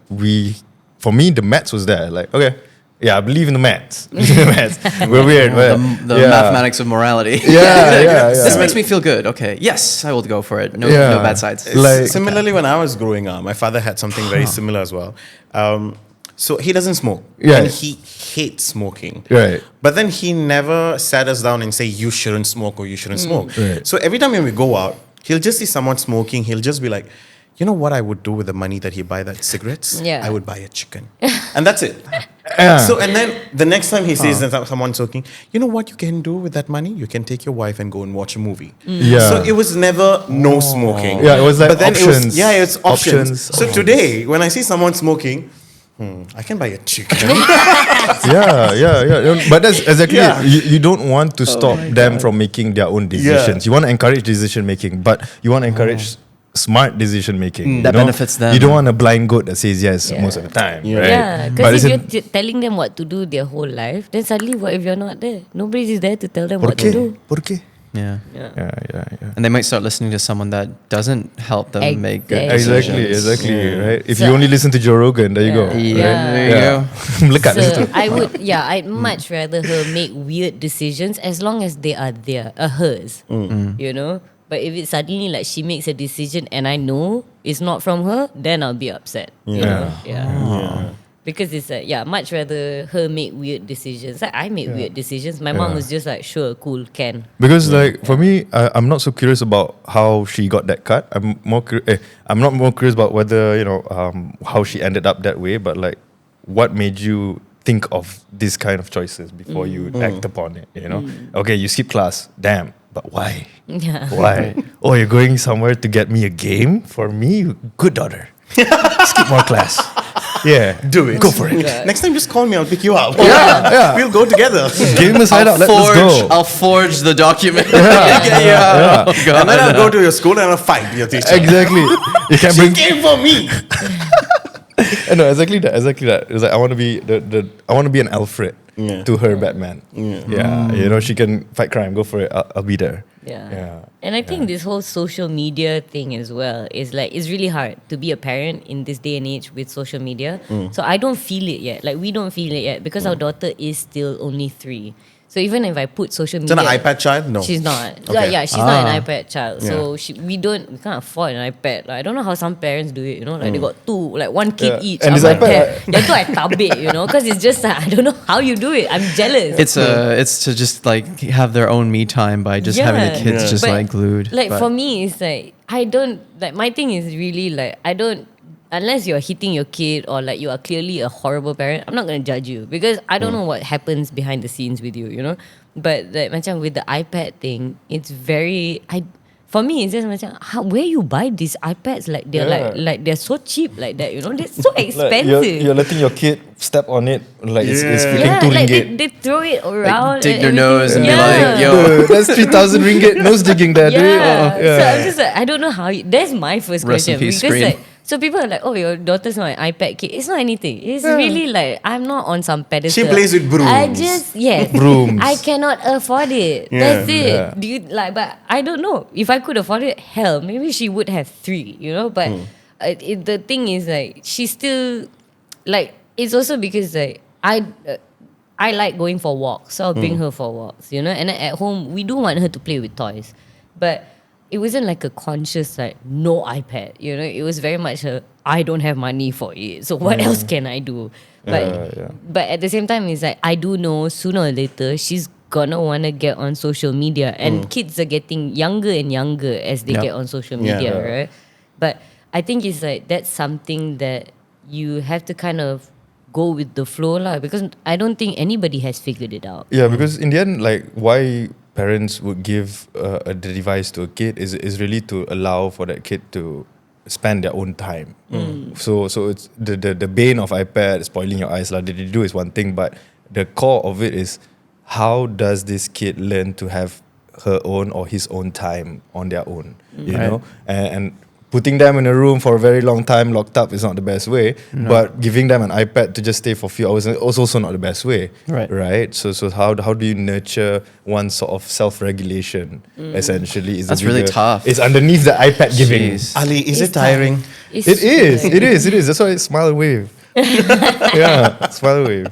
for me the maths was there. Like, okay, yeah, I believe in the maths. We're weird, but The mathematics of morality. Yeah. This makes me feel good. Okay, yes, I will go for it. No bad sides. Like- Similarly, when I was growing up, my father had something very similar as well. So he doesn't smoke. Yeah. And he hates smoking. Right. But then he never sat us down and say, you shouldn't smoke or you shouldn't smoke. Right. So every time when we go out, he'll just see someone smoking. He'll just be like, you know what I would do with the money that he buy that cigarettes? Yeah. I would buy a chicken. And that's it. Yeah. So, and then the next time he sees that someone smoking, you know what you can do with that money? You can take your wife and go and watch a movie. Yeah. So it was never no smoking. Yeah, it was like But then options. it's options. Options. So today, when I see someone smoking, I can buy a chicken. Yeah. But that's exactly Yeah. it. You don't want to stop them from making their own decisions. You want to encourage decision making, but you want to encourage smart decision making. That benefits them. You don't want a blind goat that says yes most of the time. Yeah. Right? Yeah, But because if it's you're telling them what to do their whole life, then suddenly what if you're not there? Nobody is there to tell them ¿Por what to do. qué? ¿Por qué? Yeah. Yeah. And they might start listening to someone that doesn't help them make good Exactly, decisions. right? If you only listen to Joe Rogan, there you go. Yeah. There you go. Look at So this. I'd much rather her make weird decisions as long as they are hers, you know. But if it's suddenly like she makes a decision and I know it's not from her, then I'll be upset. You know? Yeah. Because it's like, much rather her make weird decisions. Like I make weird decisions. My mom was just like, sure, cool, can. Because like for me, I'm not so curious about how she got that cut. I'm not more curious about whether how she ended up that way. But like, what made you think of this kind of choices before you act upon it? You know, okay, you skip class, damn. But why? Yeah. Why? Oh, you're going somewhere to get me a game? For me, good daughter. Skip more class. Yeah. Do it. Go for it. Next time, just call me. I'll pick you up. Yeah. We'll go together. Give him a side out. Let's go. I'll forge the document. Yeah. Oh, God. And then I'll go to your school and I'll fight your teacher. Exactly. You can She bring. came for me. No, exactly that. It's like I want to be I want to be an Alfred to her Batman. Yeah. You know, she can fight crime. Go for it. I'll be there. Yeah. And I think this whole social media thing as well is like, it's really hard to be a parent in this day and age with social media. So I don't feel it yet. Like we don't feel it yet because our daughter is still only 3. So even if I put social media, Is that an iPad child? No. she's not. Okay. Yeah, she's not an iPad child. So we can't afford an iPad. Like, I don't know how some parents do it. You know, like they got 2, like 1 kid each. And I'm this like, iPad, yeah, tu I tabik, you know, because it's just I don't know how you do it. I'm jealous. It's to just like have their own me time by just having the kids just But, like glued. Like But- for me, it's like I don't like my thing is really like I don't unless you're hitting your kid or like you are clearly a horrible parent. I'm not gonna judge you because I don't know what happens behind the scenes with you, you know. But like macam with the iPad thing, it's very for me it's just macam where you buy these iPads like they're like they're so cheap like that, you know, they're so expensive. Like you're letting your kid step on it like it's freaking 2 like ringgit. they throw it around, dig and their nose and be everything. like, yo. Dude, that's 3,000 ringgit nose digging there, dude. So I'm just like, I don't know how. That's my first Rest in question peace, because screen. like, so people are like, oh, your daughter's not an iPad kid. It's not anything. It's really like I'm not on some pedestal. She plays with brooms. I just Brooms. I cannot afford it. That's it. Do you like? But I don't know if I could afford it. Hell, maybe she would have 3. You know, but the thing is like she's still like it's also because like I like going for walks, so I'll bring her for walks, you know. And then at home, we do want her to play with toys, but it wasn't like a conscious like no iPad, you know. It was very much I don't have money for it, so what else can I do? But at the same time, it's like I do know sooner or later she's gonna wanna get on social media, and kids are getting younger and younger as they get on social media, right? But I think it's like that's something that you have to kind of go with the flow lah, because I don't think anybody has figured it out. Yeah, because in the end, like why parents would give a device to a kid is really to allow for that kid to spend their own time. So it's the bane of iPad spoiling your eyes like they do is one thing, but the core of it is how does this kid learn to have her own or his own time on their own, you know, and putting them in a room for a very long time locked up is not the best way, but giving them an iPad to just stay for a few hours is also not the best way, right? So how do you nurture one sort of self-regulation essentially? That's really tough. It's underneath the iPad giving. Jeez. Ali, is It's it tiring? It's It is. That's why it's smile and wave. Yeah, smile and wave.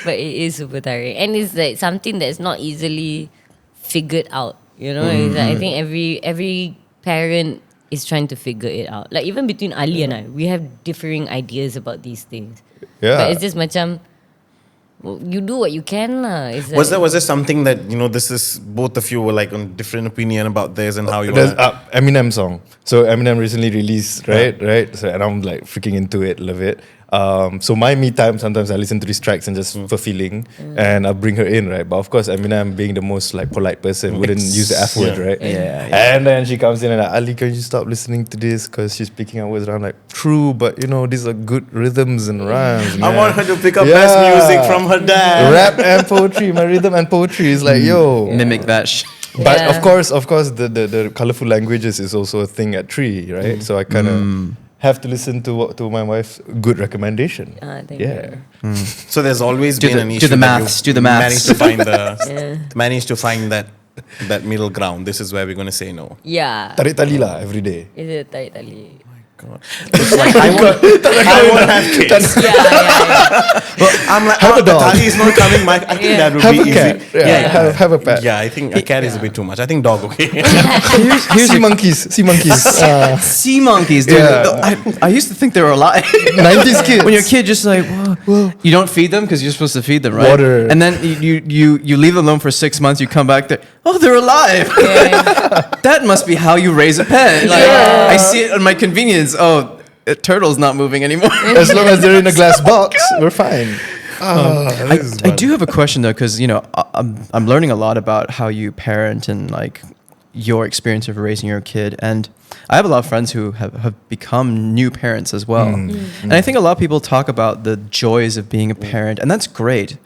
But it is super tiring, and it's like something that's not easily figured out. You know, it's like, I think every parent is trying to figure it out. Like even between Ali and I, we have differing ideas about these things. Yeah. But it's just macam you do what you can lah. It's Was like, there something that this is both of you were like on different opinion about this and how you There's were? Eminem song. So Eminem recently released, right? So and I'm like freaking into it, love it. So my me time, sometimes I listen to these tracks and just for feeling, and I'll bring her in, right? But of course, Eminem being the most like polite person wouldn't use the F word, right? And then she comes in and like, Ali, can you stop listening to this? Because she's picking up words around like, true, but these are good rhythms and rhymes. I man. want her to pick up best music from her dad. Rap and poetry, my rhythm and poetry is like, yo. Mimic that shit. But Yeah. of course, the colorful languages is also a thing at 3, right? So I kind of have to listen to my wife's good recommendation. thank Yeah. So there's always Do been the- an do issue. the that maths, you do the maths. Managed to find managed to find that that middle ground. This is where we're going to say no. Yeah. Tarik tali lah every day. Is it tarik tali? God. It's like, I won't have kids. Yeah. I'm like, Have a the dog. tali is not coming. I think that would Have be a cat. easy. Yeah. Have a pet. Yeah, I think a cat is a bit too much. I think dog, okay. Sea monkeys. Sea monkeys. Sea monkeys, dude. Yeah. I used to think they were alive. 90s kids. When you're a kid, just like, whoa. You don't feed them because you're supposed to feed them, right? Water. And then you leave them alone for 6 months. You come back, they're alive. That must be how you raise a pet. Like, I see it on my convenience. Oh, a turtle's not moving anymore. As long as they're in a glass box, we're fine. I do have a question though, because I'm learning a lot about how you parent and like your experience of raising your kid, and I have a lot of friends who have become new parents as well. And I think a lot of people talk about the joys of being a parent, and that's great.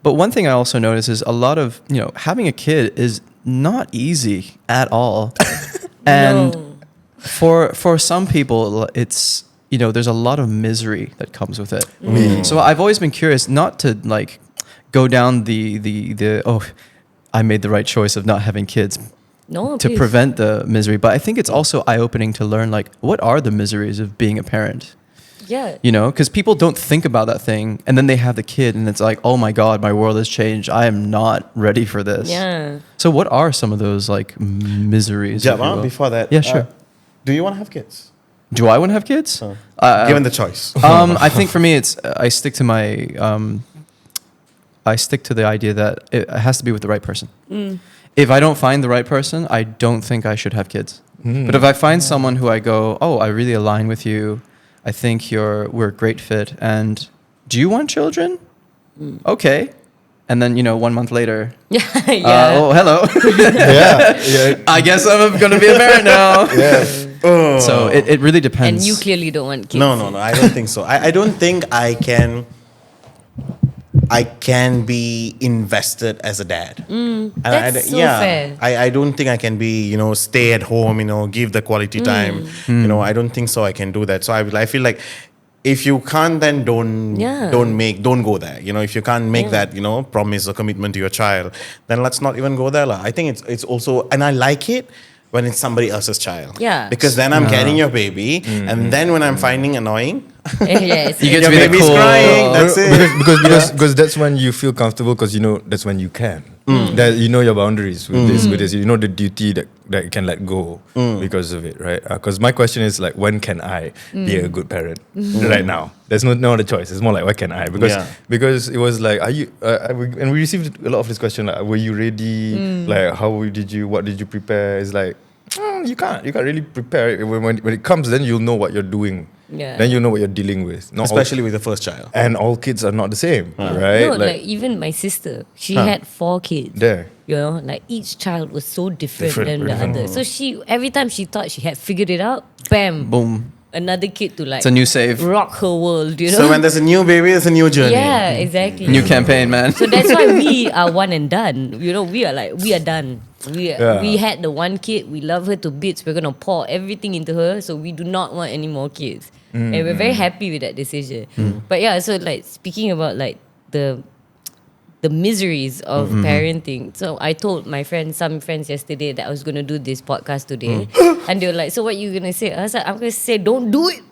But one thing I also notice is a lot of having a kid is not easy at all, and for some people it's there's a lot of misery that comes with it. So I've always been curious not to like go down the I made the right choice of not having kids to prevent the misery, but I think it's also eye-opening to learn like what are the miseries of being a parent. Yeah. Because people don't think about that thing, and then they have the kid and it's like, oh my god, my world has changed, I am not ready for this. Yeah. So what are some of those like miseries? Java, before that, Yeah, sure. Do you want to have kids? Do I want to have kids? Given the choice. I think for me, it's I stick to my I stick to the idea that it has to be with the right person. If I don't find the right person, I don't think I should have kids. But if I find someone who I go, oh, I really align with you, I think we're a great fit, and do you want children? Okay. And then 1 month later, oh hello, I guess I'm gonna be a parent now. So it really depends. And you clearly don't want kids. No, I don't think so. I don't think I can be invested as a dad. That's so fair. I don't think I can be, stay at home, give the quality time. I don't think so I can do that. So I feel like if you can't, then don't go there. If you can't make that, promise or commitment to your child, then let's not even go there. I think it's also, and I like it when it's somebody else's child. Yeah. Because then I'm carrying your baby, and then when I'm finding annoying, Yes. You get your to be the baby's cool. crying. That's it. Because that's when you feel comfortable, because that's when you can. That your boundaries with this. The duty that you can let go because of it, right? Because my question is like, when can I be a good parent right now? There's no other choice. It's more like, when can I? Because it was like, are you? And we received a lot of this question. Like, were you ready? Like, what did you prepare? It's like, you can't really prepare it. When it comes, then you'll know what you're doing. Yeah. Then you know what you're dealing with. Especially with the first child. And all kids are not the same, right? No, like even my sister, she had 4 kids. There. Like each child was so different than the other. So every time she thought she had figured it out, bam, Boom. another kid to like It's a new save. rock her world, So when there's a new baby, there's a new journey. Yeah, exactly. New campaign, man. So that's why we are one and done. We are done. We had the one kid. We love her to bits. We're gonna pour everything into her. So we do not want any more kids, and we're very happy with that decision. But yeah, so like speaking about like the miseries of parenting. So I told some friends yesterday that I was gonna do this podcast today, and they were like, "So what you gonna say?" I was like, "I'm gonna say, don't do it."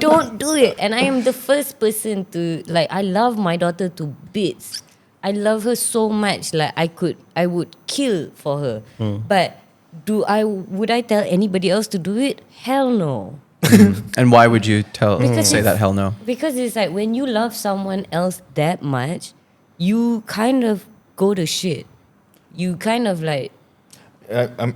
Don't do it. And I am the first person to like, I love my daughter to bits. I love her so much. Like I would kill for her. But would I tell anybody else to do it? Hell no. And why would you say that hell no? Because it's like when you love someone else that much, you kind of go to shit. You kind of like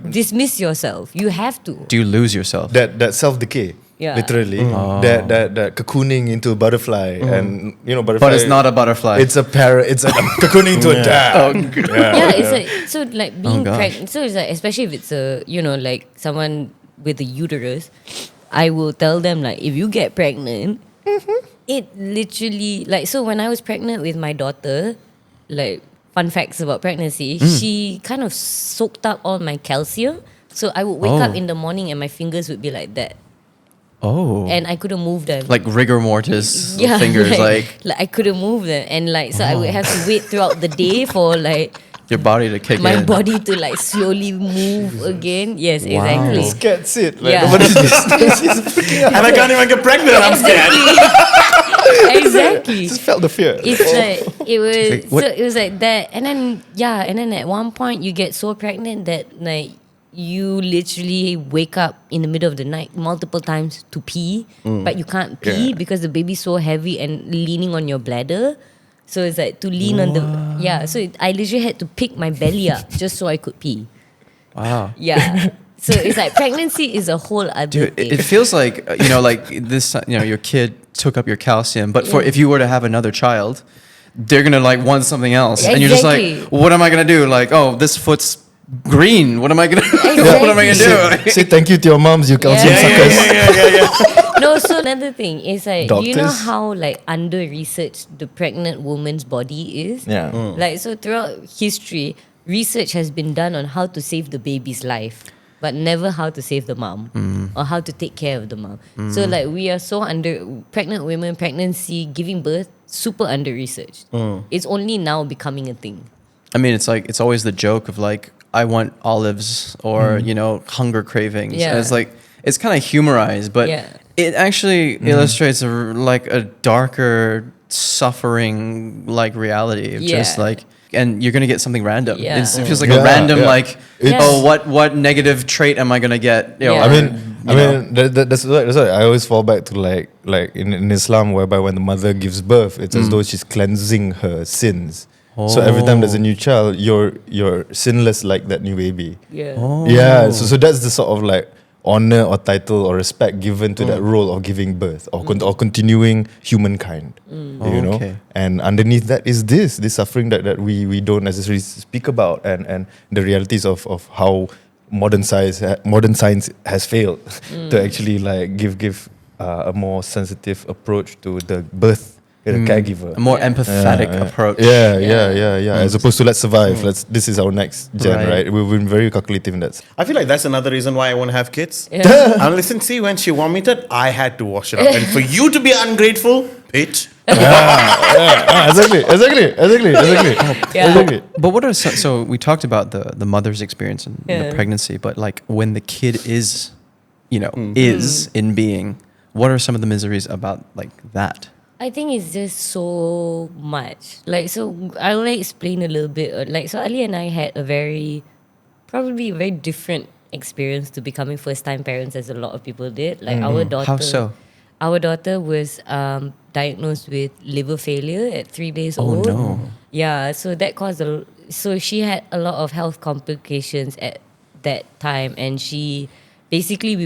dismiss yourself. You have to. Do you lose yourself? That self-decay. Yeah. Literally, that cocooning into a butterfly, and butterfly. But it's not a butterfly. It's a parrot. It's like cocooning to a dad. It's like, so like being pregnant. So it's like, especially if it's a like someone with a uterus, I will tell them like, if you get pregnant, it literally like, so when I was pregnant with my daughter, like fun facts about pregnancy, she kind of soaked up all my calcium. So I would wake up in the morning and my fingers would be like that. Oh. And I couldn't move them. Like rigor mortis fingers, like I couldn't move them. And like, so I would have to wait throughout the day for like Your body to kick my in. body to like slowly move again. Yes, exactly. Scared sit. Like Yeah. nobody's business. And I can't even get pregnant. I'm scared. Exactly. Just felt the fear. It's like it was Like, what- so it was like that, and then at one point you get so pregnant that like you literally wake up in the middle of the night multiple times to pee, but you can't pee Yeah. because the baby's so heavy and leaning on your bladder. So it's like to lean on the I literally had to pick my belly up just so I could pee. Wow. Yeah. So it's like pregnancy is a whole other Dude, thing. it feels like like this. Your kid took up your calcium, but for Yeah. if you were to have another child, they're gonna like want something else, and you're just Exactly. like, what am I gonna do? Like, oh, this foot's green. What am I gonna? what am I gonna do? Say thank you to your moms, you calcium Yeah. suckers. No, so another thing is like, do you know Doctors. how like under researched the pregnant woman's body is? Yeah. Like so throughout history, research has been done on how to save the baby's life, but never how to save the mom or how to take care of the mom. So like we are so under pregnant women, pregnancy, giving birth, super under researched. It's only now becoming a thing. I mean, it's like it's always the joke of like, I want olives or hunger cravings. Yeah. And it's like it's kind of humorized, but Yeah. it actually illustrates a darker suffering like reality of just Yeah. like. And you're gonna get something random. Yeah. It feels like Yeah, a random yeah. like, It's- oh, what negative trait am I gonna get? Yeah. I mean, that's why I always fall back to like in Islam, whereby when the mother gives birth, it's as though she's cleansing her sins. So every time there's a new child, you're sinless like that new baby. Yeah. Yeah, so that's the sort of like honor or title or respect given to that role of giving birth or continuing humankind. You know, Okay. and underneath that is this suffering that we don't necessarily speak about, and the realities of how modern science has failed to actually like give a more sensitive approach to the birth, the caregiver. A more Yeah. empathetic approach. Yeah. As opposed to let's survive. This is our next gen, Right. right? We've been very calculative in that. I feel like that's another reason why I won't have kids. Yeah. And listen, see, when she vomited, I had to wash it up. And for you to be ungrateful, bitch. Exactly. Yeah. But what are so we talked about the mother's experience in the Yeah. pregnancy, but like when the kid is, is in being, what are some of the miseries about like that? I think it's just so much. Like, so I'll like explain a little bit. Like, so Ali and I had probably a very different experience to becoming first-time parents as a lot of people did. Like our daughter. How so? Our daughter was diagnosed with liver failure at 3 days Oh, old. no. Yeah, so that caused so she had a lot of health complications at that time, and we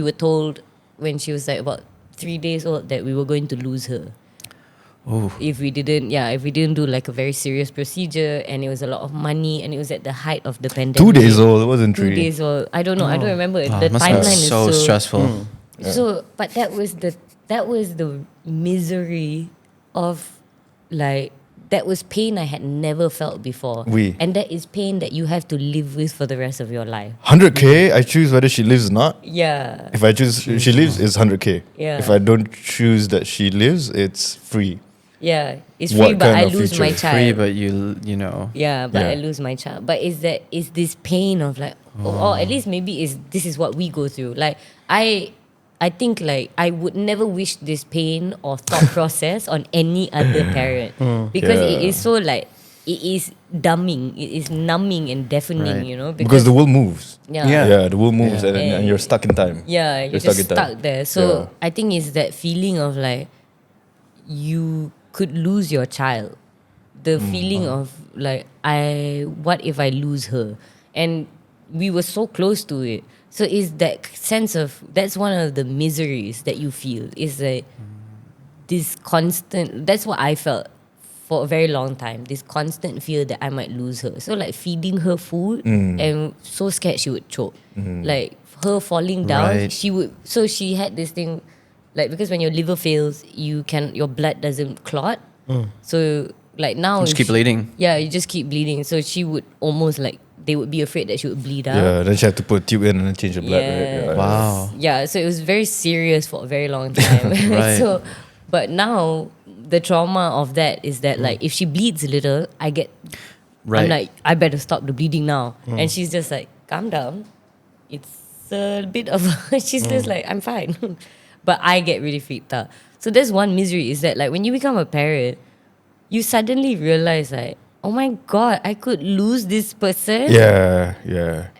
were told when she was like about 3 days old that we were going to lose her. Oh, If we didn't do like a very serious procedure, and it was a lot of money, and it was at the height of the pandemic. 2 days old, it wasn't 2 3. days old. I don't know. I don't remember. wow, The must have timeline been is so stressful. So, but that was the misery of like that was pain I had never felt before. And that is pain that you have to live with for the rest of your life. 100K, I choose whether she lives or not. Yeah. If I choose she lives, it's 100K. Yeah. If I don't choose that she lives, it's free. Yeah. It's What free, but kind I of lose future? my child. Free, but you know. Yeah, but Yeah. I lose my child. But is this pain of like, or at least maybe this is what we go through. Like I think like I would never wish this pain or thought process on any other parent because it Yeah. is so like it is dumbing, it is numbing and deafening. Right. You know, Because the world moves. yeah. Yeah. The world moves and you're stuck in time. Yeah, you're stuck just in time. stuck there. So Yeah. I think it's that feeling of like you could lose your child. The feeling of like what if I lose her? And we were so close to it. So it's that sense of that's one of the miseries that you feel. Is like this constant that's what I felt for a very long time. This constant fear that I might lose her. So like feeding her food and so scared she would choke. Like her falling down, Right. she had this thing like because when your liver fails, your blood doesn't clot. So like now You just keep bleeding. Yeah, you just keep bleeding. So she would almost like they would be afraid that she would bleed out. Yeah, then she had to put a tube in and then change the blood. Right? Yes. Yeah. Wow. Yeah, so it was very serious for a very long time. Right. So, but now the trauma of that is that like if she bleeds a little, I get Right. I'm like, I better stop the bleeding now. And she's just like, calm down. It's a bit of she's just like, I'm fine. But I get really freaked out. So there's one misery is that like when you become a parent, you suddenly realize like, oh my God, I could lose this person. Yeah.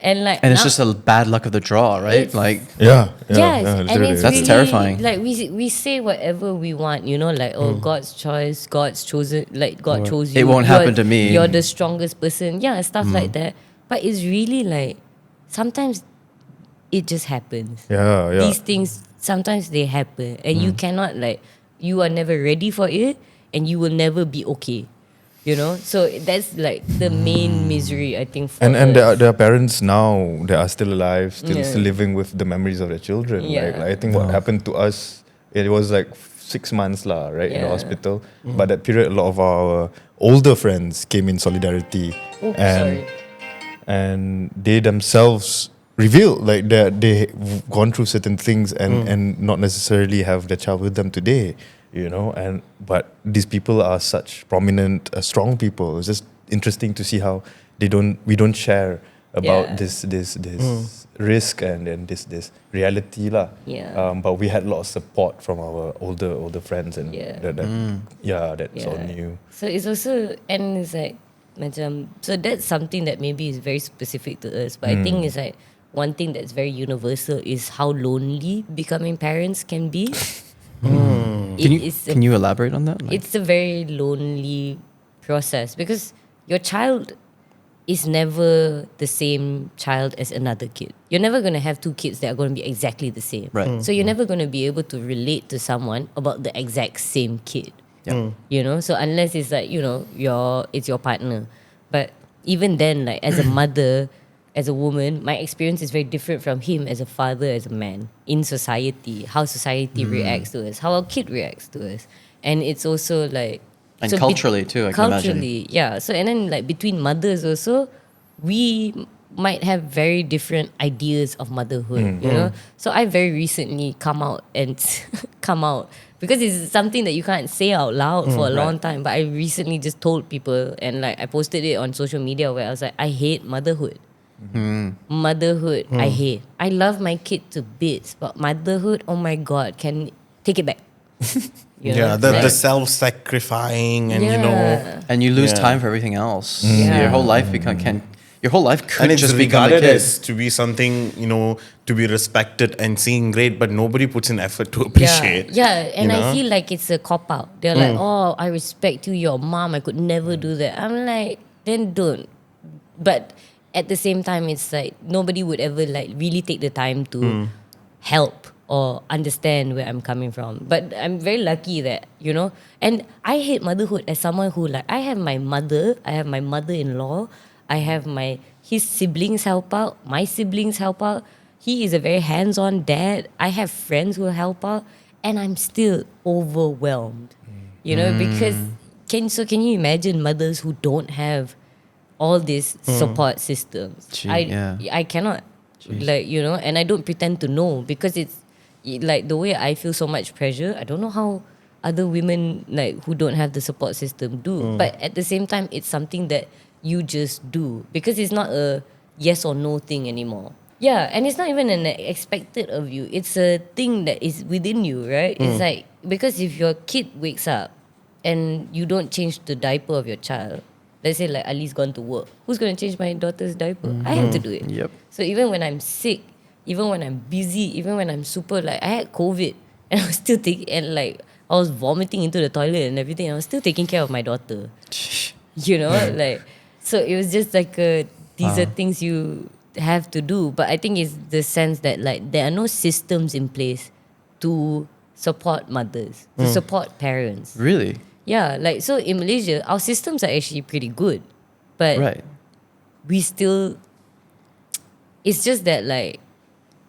And like And it's now- just a bad luck of the draw, right? It's- Like, Yeah. Yes, and literally. it's That's really, terrifying. Like we say whatever we want, you know, like God's choice, God's chosen, like God chose you. It won't You're- happen to me. You're the strongest person, yeah, stuff like that. But it's really like sometimes it just happens. Yeah. These things sometimes they happen, and you cannot like you are never ready for it, and you will never be okay. You know, so that's like the main misery I think. For And us. there are parents now that are still alive, still Yeah. living with the memories of their children. Yeah. Like I think what happened to us, it was like 6 months lah, right, in the Yeah. hospital. But that period, a lot of our older friends came in solidarity, Oops, and sorry. and they themselves reveal like that they've gone through certain things and not necessarily have their child with them today, you know. And but these people are such prominent, strong people. It's just interesting to see how we don't share about Yeah. this risk and then this reality lah. Yeah. But we had a lot of support from our older friends and Yeah. that's all new. So it's also, and it's like, so that's something that maybe is very specific to us. But I think it's like one thing that's very universal is how lonely becoming parents can be. can you elaborate on that? Like, It's a very lonely process because your child is never the same child as another kid. You're never going to have two kids that are going to be exactly the same. Right. So you're never going to be able to relate to someone about the exact same kid. Yeah. You know, so unless it's like, you know, it's your partner. But even then, like as a mother, as a woman, my experience is very different from him as a father, as a man in society, how society reacts to us, how our kid reacts to us. And it's also like, And culturally too, I can imagine. culturally, yeah. So and then like between mothers also, we might have very different ideas of motherhood, you know. So I very recently come out because it's something that you can't say out loud for a long time. But I recently just told people, and like I posted it on social media where I was like, I hate motherhood. Motherhood, I hate. I love my kid to bits, but motherhood, oh my God, can take it back. You know? Yeah, the Like- self-sacrificing and you know, Yeah. And you lose Yeah. time for everything else. Yeah. Your whole life your whole life could and it's just become a regarded kid. as to be something, you know, to be respected and seen great, but nobody puts in effort to appreciate. Yeah, and you I know? feel like it's a cop out. They're like, oh, I respect you, your mom. I could never do that. I'm like, then don't. But at the same time, it's like nobody would ever like really take the time to help or understand where I'm coming from. But I'm very lucky that, you know, and I hate motherhood as someone who like, I have my mother, I have my mother-in-law, I have his siblings help out, my siblings help out. He is a very hands-on dad. I have friends who help out, and I'm still overwhelmed. You know, because can you imagine mothers who don't have all these support systems? Gee, I yeah. I cannot. Like, you know, and I don't pretend to know because it's like the way I feel so much pressure. I don't know how other women like who don't have the support system do. But at the same time, it's something that you just do because it's not a yes or no thing anymore. Yeah, and it's not even an expected of you. It's a thing that is within you, right? It's like, because if your kid wakes up and you don't change the diaper of your child, let's say like Ali's gone to work, who's going to change my daughter's diaper? I have to do it. Yep. So even when I'm sick, even when I'm busy, even when I'm super like, I had COVID and I was still taking, and like I was vomiting into the toilet and everything, I was still taking care of my daughter. You know, like, so it was just like these are things you have to do. But I think it's the sense that like there are no systems in place to support mothers, to support parents. Really? Yeah, like so in Malaysia, our systems are actually pretty good, but Right. we still, it's just that like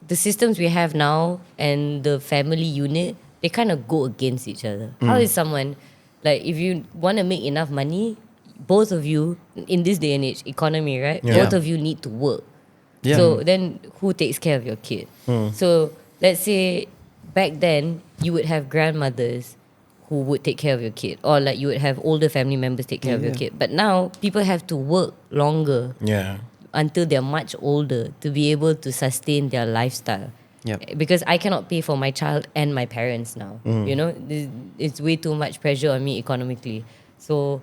the systems we have now and the family unit, they kind of go against each other. How is someone, like if you want to make enough money, both of you, in this day and age, economy, right? Yeah. Both of you need to work. Yeah. So then who takes care of your kid? So let's say back then you would have grandmothers who would take care of your kid, or like you would have older family members take care of your kid. But now people have to work longer until they're much older to be able to sustain their lifestyle. Because I cannot pay for my child and my parents now. You know, it's way too much pressure on me economically. So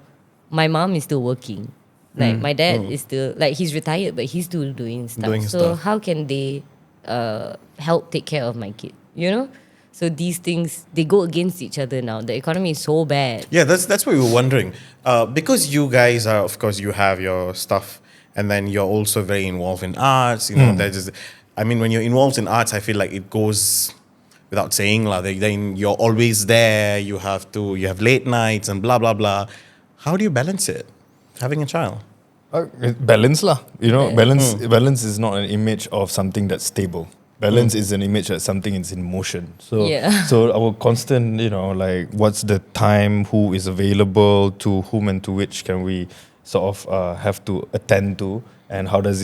my mom is still working. Like my dad is still, like, he's retired, but he's still doing stuff. So how can they help take care of my kid? You know? So these things, they go against each other now. The economy is so bad. Yeah, that's what we were wondering. Because you guys are, of course, you have your stuff, and then you're also very involved in arts. You know, there's just, I mean, when you're involved in arts, I feel like it goes without saying, then you're always there. You have late nights and blah, blah, blah. How do you balance it, having a child? Balance lah. You know, balance is not an image of something that's stable. Balance is an image that something is in motion. So, so our constant, you know, like, what's the time, who is available, to whom and to which can we sort of have to attend to, and how does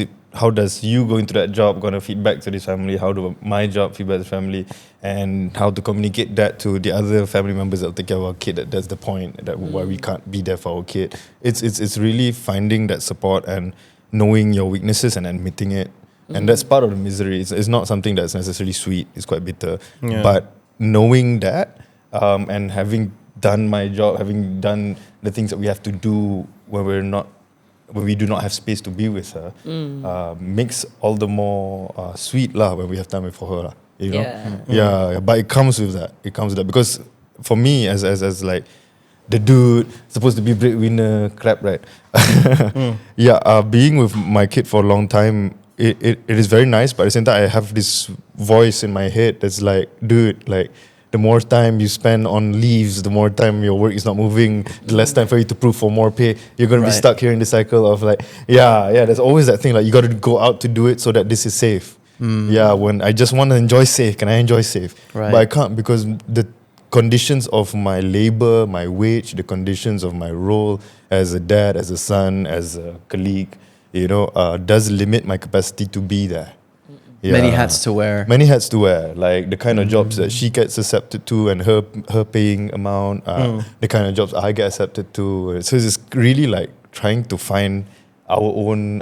you going to that job going to feed back to this family? How do my job feed back to the family? And how to communicate that to the other family members that will take care of our kid. That's the point, that why we can't be there for our kid. It's really finding that support and knowing your weaknesses and admitting it. And that's part of the misery. It's not something that's necessarily sweet. It's quite bitter. But knowing that and having done my job, having done the things that we have to do when we do not have space to be with her, makes all the more sweet lah when we have time for her lah. You know, but it comes with that. Because for me, as like the dude supposed to be breadwinner crap, right? Being with my kid for a long time, it is very nice, but at the same time I have this voice in my head that's like, dude, like, the more time you spend on leaves, the more time your work is not moving, the less time for you to prove for more pay. You're going to be stuck here in the cycle of like, there's always that thing, like, you got to go out to do it so that this is safe. When I just want to enjoy safe, can I enjoy safe? But I can't, because the conditions of my labor, my wage, the conditions of my role as a dad, as a son, as a colleague, you know, does limit my capacity to be there. Many hats to wear. Like the kind of jobs that she gets accepted to, and her paying amount, the kind of jobs I get accepted to. So it's really like trying to find our own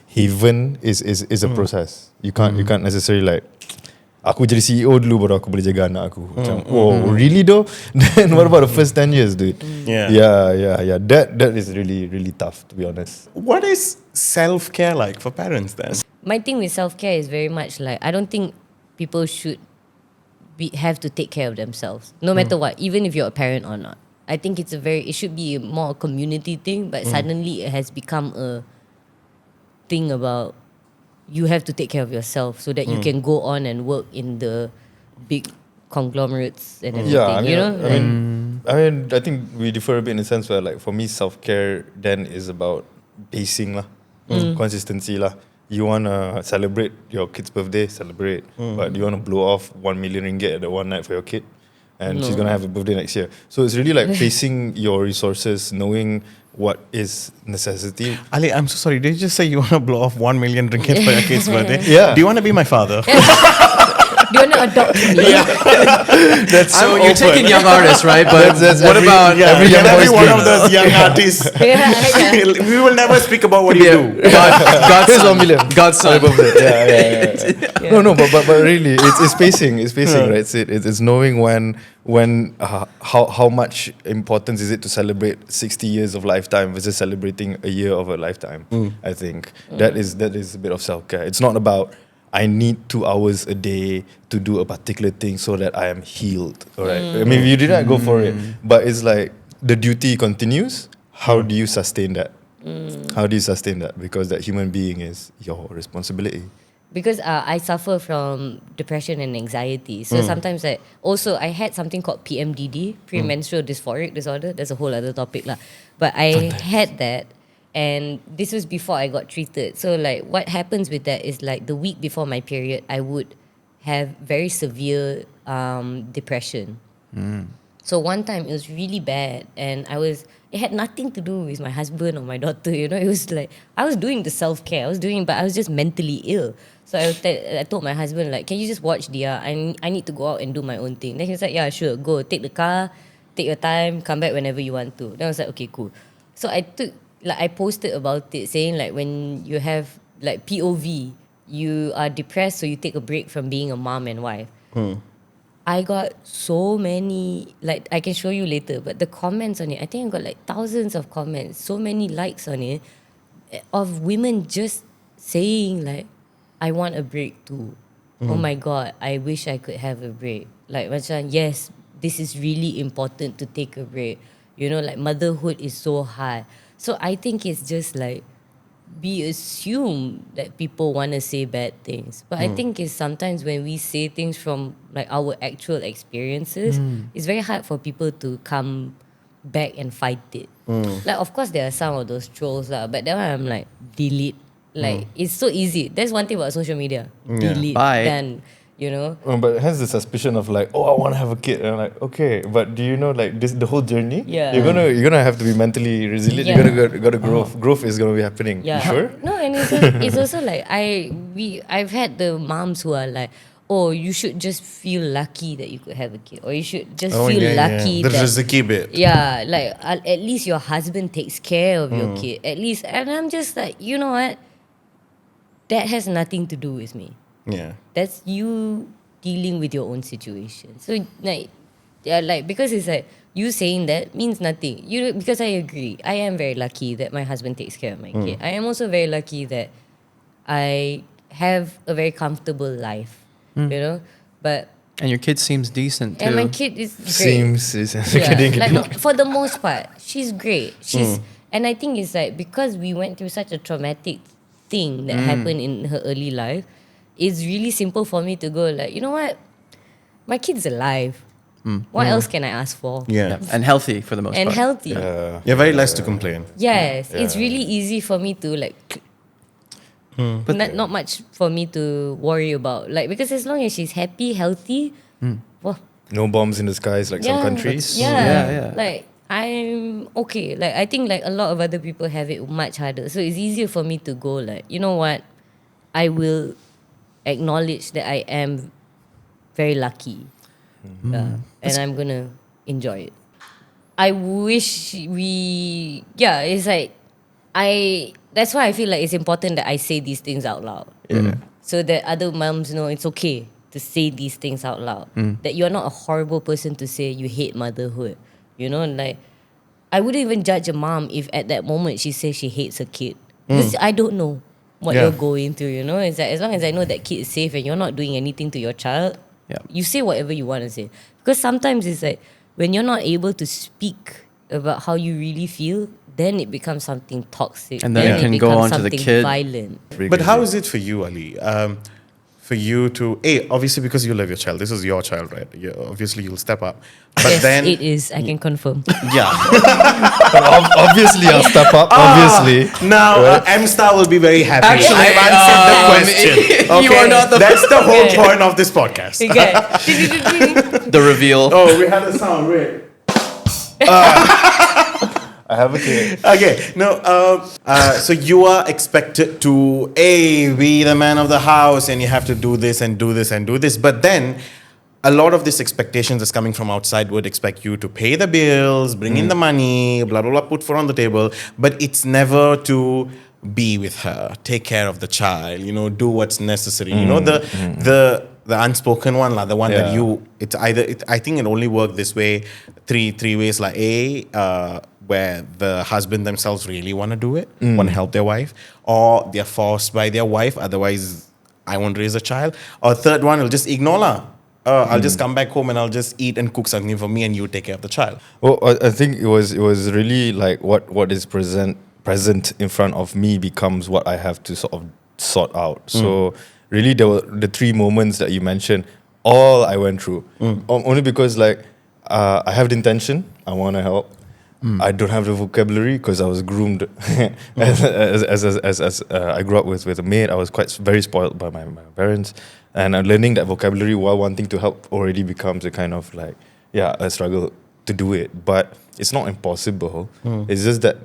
haven is a process. You can't necessarily like, aku jadi CEO dulu baru aku boleh jaga anak aku. Macam, really though? Then what about the first 10 years, dude? That is really, really tough, to be honest. What is self-care like for parents then? My thing with self-care is very much like, I don't think people should have to take care of themselves, no matter what, even if you're a parent or not. I think it should be more a community thing, but suddenly it has become a thing about you have to take care of yourself so that you can go on and work in the big conglomerates and everything. I think we differ a bit in the sense where, like, for me, self-care then is about pacing lah, consistency lah. You want to celebrate your kid's birthday, celebrate. But do you want to blow off 1 million ringgit at the one night for your kid? And she's going to have a birthday next year. So it's really like pacing your resources, knowing what is necessity. Ali, I'm so sorry. Did you just say you want to blow off 1 million ringgit for your kid's birthday? Yeah. Do you want to be my father? Do you want to adopt me? That's so you're taking young artists, right? But that's what about every one of those young artists? Yeah. We will never speak about what you do. Here's 1 million. God's son. No, but really, it's pacing. It's pacing, right? It's knowing when how much importance is it to celebrate 60 years of lifetime versus celebrating a year of a lifetime. I think that is a bit of self-care. It's not about I need 2 hours a day to do a particular thing so that I am healed. All right. I mean, if you did not go for it, but it's like the duty continues. How do you sustain that? How do you sustain that? Because that human being is your responsibility. Because I suffer from depression and anxiety. So sometimes I had something called PMDD, premenstrual dysphoric disorder. That's a whole other topic lah. But I had that. And this was before I got treated. So like what happens with that is like the week before my period, I would have very severe depression. So one time it was really bad, and it had nothing to do with my husband or my daughter, you know. It was like, I was doing the self-care, but I was just mentally ill. So I told my husband, like, can you just watch Dia? I need to go out and do my own thing. Then he was like, yeah, sure, go, take the car, take your time, come back whenever you want to. Then I was like, okay, cool. So I posted about it saying like when you have like POV, you are depressed, so you take a break from being a mom and wife. I got so many, like I can show you later, but the comments on it, I think I got like thousands of comments, so many likes on it of women just saying like, I want a break too. Oh my God, I wish I could have a break. Like macam, yes, this is really important to take a break. You know, like motherhood is so hard. So I think it's just like, we assume that people want to say bad things. But I think it's sometimes when we say things from like our actual experiences, it's very hard for people to come back and fight it. Like of course there are some of those trolls lah, but that one I'm like, delete. Like it's so easy. That's one thing about social media. Delete. Bye. Done. You know? But it has the suspicion of like, oh, I want to have a kid. And I'm like, okay, but do you know like this the whole journey? Yeah. You're gonna have to be mentally resilient. Yeah. You're gonna growth. Growth is gonna be happening. Yeah. You sure? No, and it's also like I've had the moms who are like, oh, you should just feel lucky that you could have a kid, or you should just feel lucky The that rizki bit. yeah, like at least your husband takes care of your kid. At least, and I'm just like, you know what? That has nothing to do with me. Yeah. That's you dealing with your own situation. So like, yeah, like because it's like you saying that means nothing. You because I agree. I am very lucky that my husband takes care of my kid. I am also very lucky that I have a very comfortable life. You know, but And your kid seems decent too. and my kid is great. Seems is Yeah, like for the most part, she's great. And I think it's like because we went through such a traumatic thing that happened in her early life, it's really simple for me to go like, you know what, my kid's alive. What else can I ask for? Yeah. And healthy for the most And part. healthy. You're very less to complain. Yes, it's really easy for me to like. But not much for me to worry about, like because as long as she's happy, healthy, well, no bombs in the skies like some countries. Yeah. Like I'm okay. Like I think like a lot of other people have it much harder. So it's easier for me to go like, you know what? I will acknowledge that I am very lucky. And I'm gonna enjoy it. I wish it's like that's why I feel like it's important that I say these things out loud. So that other moms know it's okay to say these things out loud. That you're not a horrible person to say you hate motherhood. You know, like I wouldn't even judge a mom if at that moment she says she hates her kid. Because I don't know what you're going through, you know? It's like as long as I know that kid is safe and you're not doing anything to your child, you say whatever you want to say. Because sometimes it's like when you're not able to speak about how you really feel, then it becomes something toxic. And then it can go on to the kid. Violent. But how is it for you, Ali? For you to, obviously because you love your child, this is your child, right? Obviously you'll step up. But Yes, then, it is. I can confirm. yeah. Obviously, I'll step up. Obviously. Now, M-Star will be very happy. Actually, I've answered the question. Okay? you are not the- That's the whole Okay. point of this podcast. Okay. The reveal. Oh, we had a sound, right? I have a kid. Okay, no, so you are expected to, be the man of the house and you have to do this and do this and do this. But then a lot of these expectations is coming from outside would expect you to pay the bills, bring in the money, blah, blah, blah, put food on the table. But it's never to be with her, take care of the child, do what's necessary. The unspoken one, the one that I think it only worked this way, three ways. Like where the husband themselves really want to do it, want to help their wife, or they're forced by their wife, otherwise I won't raise a child. Or third one, will just ignore her. I'll just come back home and I'll just eat and cook something for me and you take care of the child. Well, I think it was really like what is present in front of me becomes what I have to sort of sort out. So really there were the three moments that you mentioned, all I went through. Only because like I have the intention, I want to help. I don't have the vocabulary because I was groomed as I grew up with a maid. I was very spoiled by my parents, and learning that vocabulary while wanting to help already becomes a kind of like a struggle to do it. But it's not impossible. It's just that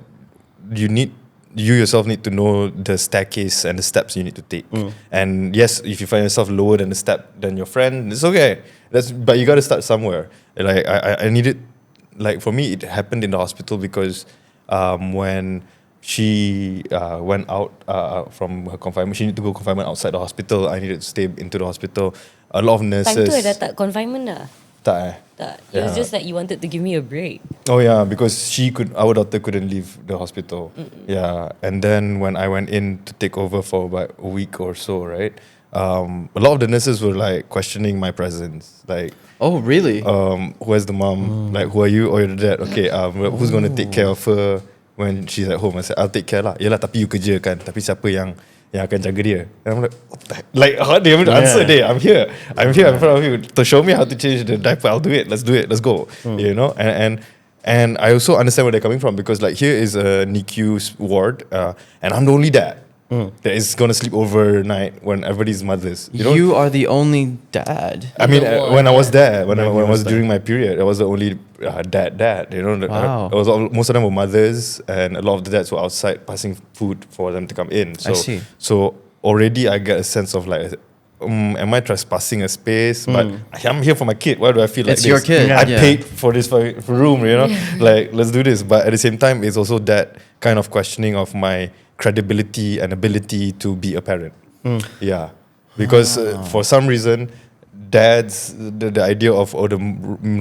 you yourself need to know the staircase and the steps you need to take. And yes, if you find yourself lower than your friend, it's okay. But you got to start somewhere. Like I needed like for me, it happened in the hospital because when she went out from her confinement, she needed to go confinement outside the hospital. I needed to stay into the hospital. A lot of nurses. Time tu dah tak confinement dah? Tak. Tak. It was just that you wanted to give me a break. Oh yeah, because our daughter couldn't leave the hospital. Yeah, and then when I went in to take over for about a week or so, right? A lot of the nurses were like questioning my presence, like, Oh, really? where's the mom? Like, who are you? Or you're the dad? Okay, who's gonna take care of her when she's at home? I said, I'll take care lah. Yelah, tapi you kerja kan. Tapi siapa yang akan jaga dia? And I'm like, what the heck? Like, how do you answer there? I'm here in front of you to show me how to change the diaper. I'll do it. Let's do it. Let's go. You know, and I also understand where they're coming from, because like here is a NICU ward, and I'm the only dad that is gonna sleep overnight when everybody's mothers. You know, You are the only dad. I mean, when I was there, when I was was there. during my period, I was the only dad. You know, Wow. most of them were mothers, and a lot of the dads were outside passing food for them to come in. So, I see. So already I get a sense of like, am I trespassing a space? But I'm here for my kid. Why do I feel like It's this? your kid, I yeah. paid for this for room. You know, like let's do this. But at the same time, it's also that kind of questioning of my credibility and ability to be a parent. Yeah, because for some reason, dads, the idea of or the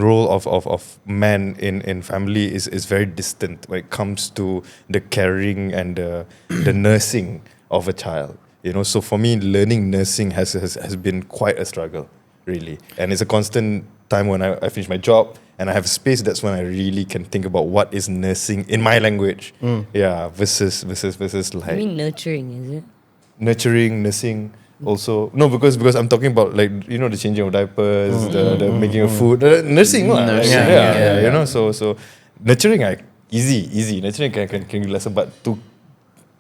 role of men in family is very distant when it comes to the caring and the nursing of a child. You know, so for me, learning nursing has been quite a struggle, really, and it's a constant time when I finish my job and I have space. That's when I really can think about what is nursing in my language, yeah, versus I like mean nurturing, is it? nurturing, nursing. Also, no, because I'm talking about like, you know, the changing of diapers, the making of food, nursing, lah. Nursing, Yeah, you know. So nurturing, easy. Nurturing can do lesson, but to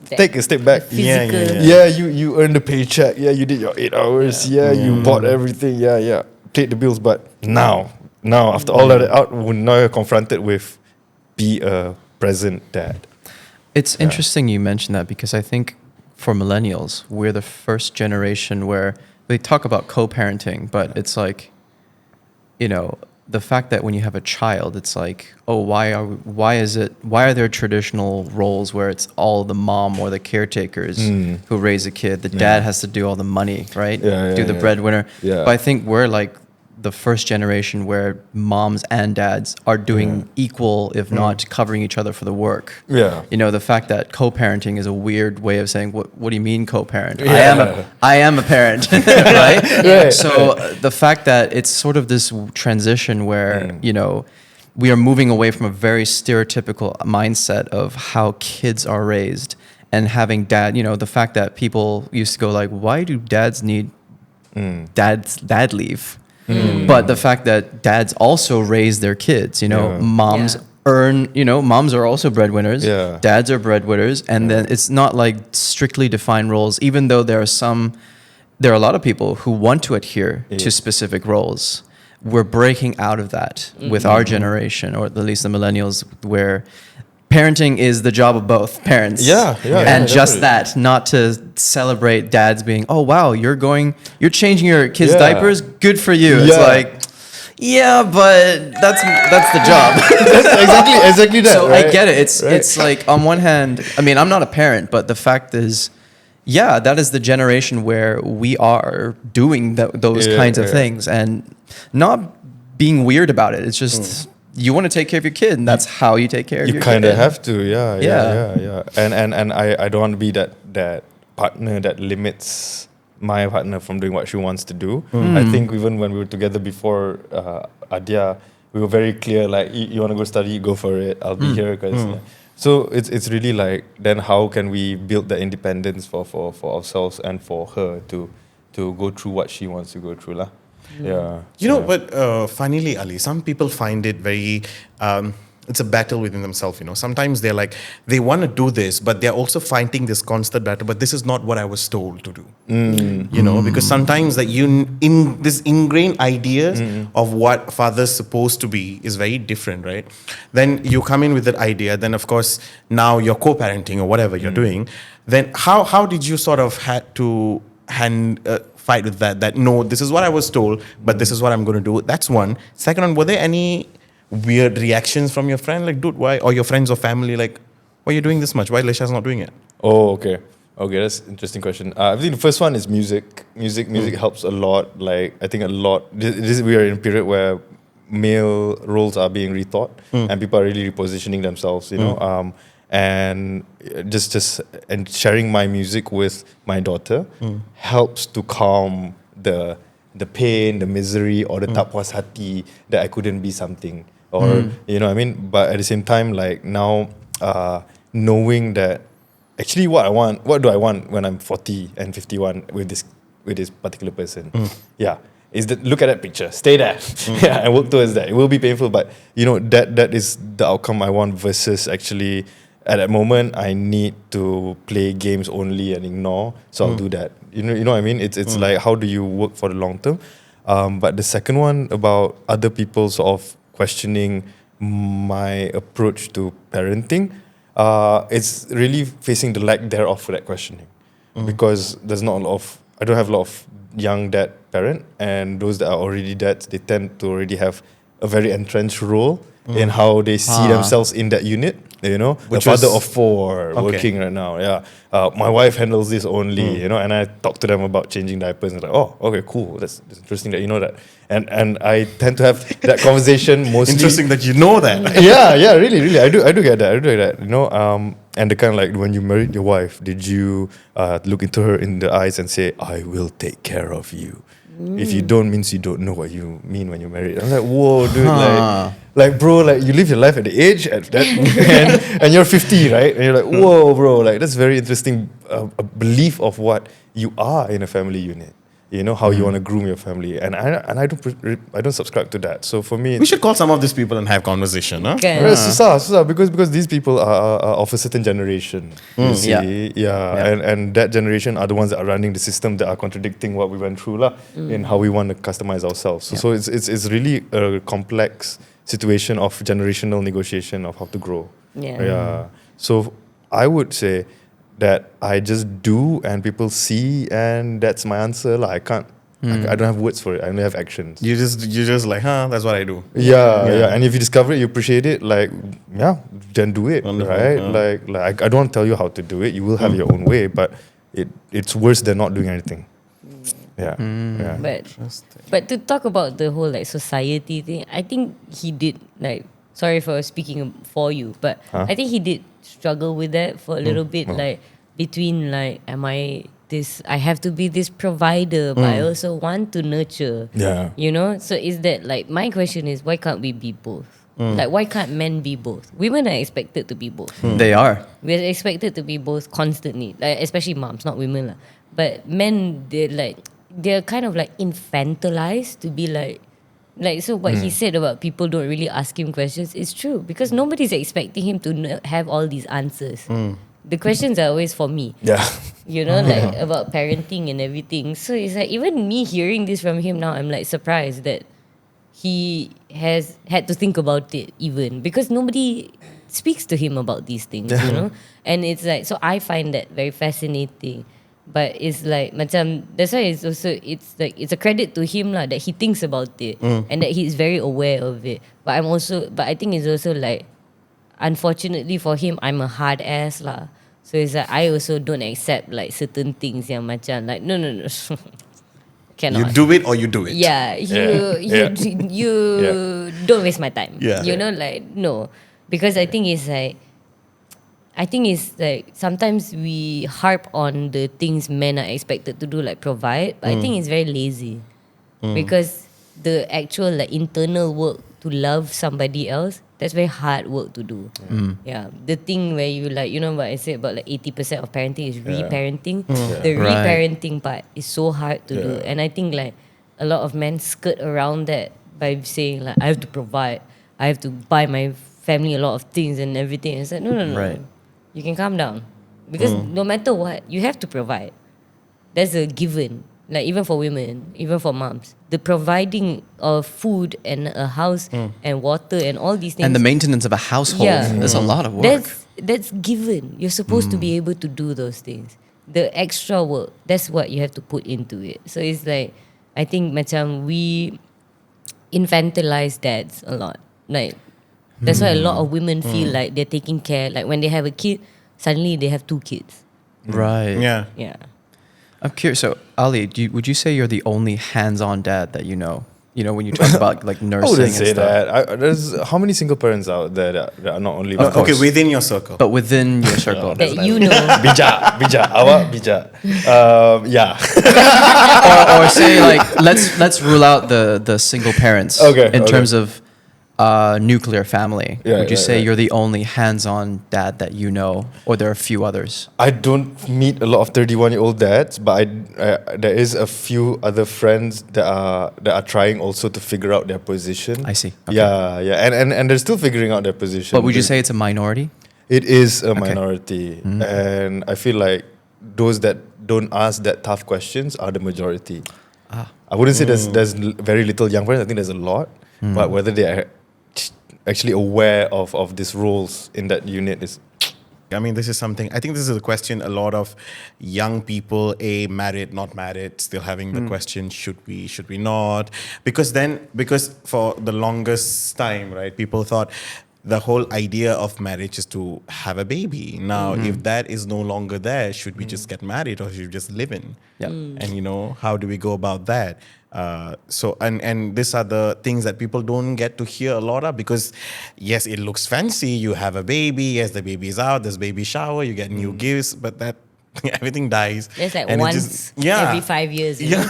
take a step back. Yeah, Physical. yeah. Yeah, you earned the paycheck. Yeah, you did your 8 hours. Yeah, you bought everything. Yeah, paid the bills. But now after all that out, now you're confronted with be a present dad. It's interesting you mentioned that, because I think for millennials, we're the first generation where they talk about co-parenting, but it's like, you know, the fact that when you have a child, it's like, oh, why are there traditional roles where it's all the mom or the caretakers who raise a kid? The dad has to do all the money, right? Do the breadwinner. Yeah. But I think we're like the first generation where moms and dads are doing equal, if not covering each other for the work. Yeah. You know, the fact that co-parenting is a weird way of saying, what do you mean co-parent? Yeah. I am a parent, right? So the fact that it's sort of this transition where, you know, we are moving away from a very stereotypical mindset of how kids are raised, and having dad, you know, the fact that people used to go like, why do dads need dad leave? But the fact that dads also raise their kids, you know, moms earn, you know, moms are also breadwinners, dads are breadwinners, and then it's not like strictly defined roles, even though there are a lot of people who want to adhere to specific roles. We're breaking out of that with our generation, or at least the millennials, where parenting is the job of both parents. And just that, not to celebrate dads being, oh wow, you're changing your kids' diapers, good for you. It's like, yeah, but that's the job. That's exactly that. So right? I get it. It's like, on one hand, I mean, I'm not a parent, but the fact is, yeah, that is the generation where we are doing those kinds of things and not being weird about it. It's just, you want to take care of your kid, and that's how you take care of your kid. You kind of have to, yeah. And I don't want to be that partner that limits my partner from doing what she wants to do. I think even when we were together before Adia, we were very clear, like, you want to go study, go for it. I'll be here. So it's really like, then how can we build that independence for ourselves and for her to go through what she wants to go through lah. Yeah. You know, but funnily, Ali, some people find it very, it's a battle within themselves, you know. Sometimes they're like, they want to do this, but they're also fighting this constant battle, but this is not what I was told to do. You know, because sometimes that this ingrained ideas of what father's supposed to be is very different, right? Then you come in with that idea, then of course, now you're co-parenting or whatever you're doing. Then how did you sort of had to fight with that no, this is what I was told, but this is what I'm going to do? That's one. Second one, weird reactions from your friend? Like, dude, why? Or your friends or family, like, why are you doing this much? Why Leysha's not doing it? Oh, okay. Okay, that's an interesting question. I think the first one is music. Music helps a lot. Like, I think a lot. We are in a period where male roles are being rethought and people are really repositioning themselves, you know. And and sharing my music with my daughter helps to calm the pain, the misery, or the tak puas hati that I couldn't be something, or you know what I mean. But at the same time, like now, knowing that actually what do I want when I'm 40 and 51 with this particular person? Yeah, is that look at that picture, stay there, yeah, and work towards that. It will be painful, but you know that is the outcome I want versus actually. At that moment, I need to play games only and ignore, so I'll do that. You know what I mean? It's like how do you work for the long term? But the second one about other people sort of questioning my approach to parenting, it's really facing the lack thereof for that questioning, because there's not a lot of I don't have a lot of young dad parent, and those that are already dads, they tend to already have a very entrenched role in how they see themselves in that unit. You know, Which the father was- of four working right now. Yeah, my wife handles this only. You know, and I talk to them about changing diapers, and like, oh, okay, cool. That's interesting that you know that. And I tend to have that conversation mostly. Interesting that you know that. Yeah, really. I do get that. You know, and the kind of like when you married your wife, did you look into her in the eyes and say, "I will take care of you"? If you don't, means you don't know what you mean when you're married. I'm like, whoa, dude, like, bro, like you live your life at the age at that, and you're 50, right? And you're like, whoa, bro, like that's very interesting a belief of what you are in a family unit. You know how you want to groom your family, and I don't subscribe to that. So for me, We should call some of these people and have conversation, huh? Kan? susah because these people are of a certain generation. You see, and that generation are the ones that are running the system that are contradicting what we went through lah, in how we want to customize ourselves. So it's really a complex situation of generational negotiation of how to grow. Yeah. So I would say that I just do and people see, and that's my answer lah. I can't. I don't have words for it. I only have actions. You just like, that's what I do. Yeah. And if you discover it, you appreciate it, like, then do it, Wonderful, right? Like I don't want to tell you how to do it. You will have your own way, but it's worse than not doing anything. Yeah. But to talk about the whole like society thing, I think he did like. Sorry for speaking for you, but I think he did struggle with that for a little bit, like between like, am I this? I have to be this provider, but I also want to nurture. Yeah. You know, so is that like my question is why can't we be both? Like why can't men be both? Women are expected to be both. They are. We're expected to be both constantly, like especially moms, not women lah. But men, they're kind of like infantilized to be like so what he said about people don't really ask him questions is true, because nobody's expecting him to have all these answers. The questions are always for me. Yeah. You know, like about parenting and everything. So it's like even me hearing this from him now, I'm like surprised that he has had to think about it even, because nobody speaks to him about these things, you know? And it's like, so I find that very fascinating. But it's like macam, that's why it's like it's a credit to him lah that he thinks about it and that he's very aware of it. But I think it's also like, unfortunately for him, I'm a hard ass lah. So it's like I also don't accept like certain things yang macam like no cannot. You do it or you do it. Yeah, you don't waste my time. Yeah. You know, like no, because I think it's like sometimes we harp on the things men are expected to do, like provide, but I think it's very lazy because the actual like internal work to love somebody else, that's very hard work to do. Yeah, the thing where you like, you know what I said about like 80% of parenting is reparenting. The reparenting part is so hard to do, and I think like a lot of men skirt around that by saying like I have to provide, I have to buy my family a lot of things and everything. It's like no. Right. You can calm down, because no matter what, you have to provide. That's a given. Like even for women, even for moms, the providing of food and a house and water and all these things, And the maintenance of a household is a lot of work. That's given. You're supposed to be able to do those things. The extra work, that's what you have to put into it. So it's like, I think macam we infantilize dads a lot. Like that's why a lot of women feel like they're taking care. Like when they have a kid, suddenly they have 2 kids. Right. Yeah. Yeah. I'm curious. So, Ali, would you say you're the only hands-on dad that you know? You know, when you talk about like nursing I wouldn't and say stuff. that. There's how many single parents out there that are not only Of course. Okay, within your circle. But within your circle. That you know. bijak, awak bijak. Yeah. or say like let's rule out the single parents in terms of nuclear family. Would you say you're the only hands-on dad that you know, or there are a few others? I don't meet a lot of 31-year-old dads, but there is a few other friends that are trying also to figure out their position. I see. Okay. Yeah, and they're still figuring out their position. But would you say it's a minority? It is a minority, and I feel like those that don't ask that tough questions are the majority. I wouldn't say there's very little young parents. I think there's a lot, but whether they are actually aware of these roles in that unit is. I mean, this is something, I think this is a question a lot of young people, married, not married, still having the question, should we not? Because for the longest time, right, people thought the whole idea of marriage is to have a baby. Now, if that is no longer there, should we just get married or should we just live in? Yeah. And, how do we go about that? And these are the things that people don't get to hear a lot of, because yes, it looks fancy. You have a baby. Yes, the baby is out. There's baby shower. You get new gifts, but that everything dies. It's like and once every 5 years. You know?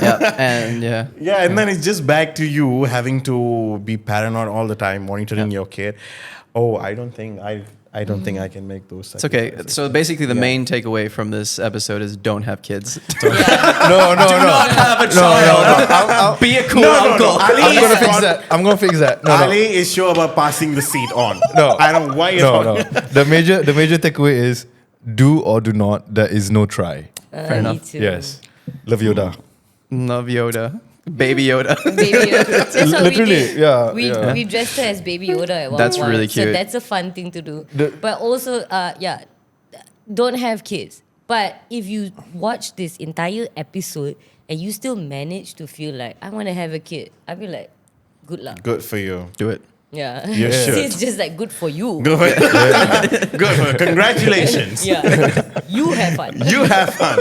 Yeah, and then it's just back to you having to be paranoid all the time, monitoring your kid. Oh, I don't think I can make those. It's okay. So basically, the main takeaway from this episode is don't have kids. No. Do not have a child. Be a cool uncle. Ali I'm gonna fix that. Ali is sure about passing the seat on. No. I don't know why you're No. The major takeaway is do or do not. There is no try. Fair enough. Me too. Yes. Love Yoda. Love Yoda. Baby Yoda. Baby Yoda. That's what Literally, we did. yeah. We dressed her as Baby Yoda at one That's point. really cute. So that's a fun thing to do. But also, don't have kids. But if you watch this entire episode and you still manage to feel like, I want to have a kid, I'd be like, good luck. Good for you. Do it. Yeah. You should. It's just like good for you. Good for you. Congratulations. Yeah. You have fun. You have fun.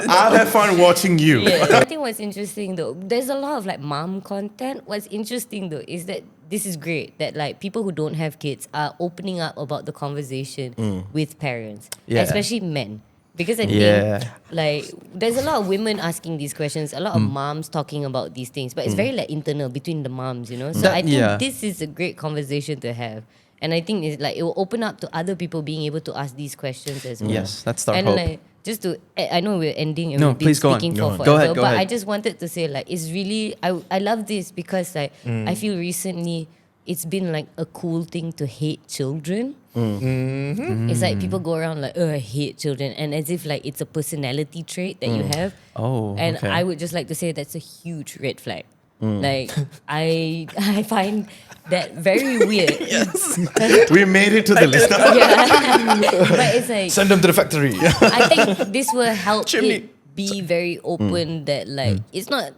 I'll have fun watching you. Yeah. I think what's interesting though, there's a lot of like mom content. What's interesting though is that this is great that like people who don't have kids are opening up about the conversation with parents, especially men. Because I think like there's a lot of women asking these questions, a lot of moms talking about these things, but it's very like internal between the moms, you know. So I think this is a great conversation to have. And I think it's like it will open up to other people being able to ask these questions as well. Yes, that's our and hope. like just to I know we're ending and No, we've been please go on. speaking Go for on. forever, Go ahead, go but ahead. I just wanted to say like it's really I love this because like I feel recently it's been like a cool thing to hate children. It's like people go around like, oh, I hate children, and as if like it's a personality trait that you have. Oh, And okay. I would just like to say that's a huge red flag. Like I find that very weird. We made it to the list. But it's like Send them to the factory. I think this will help Chimney. it be very open that like it's not.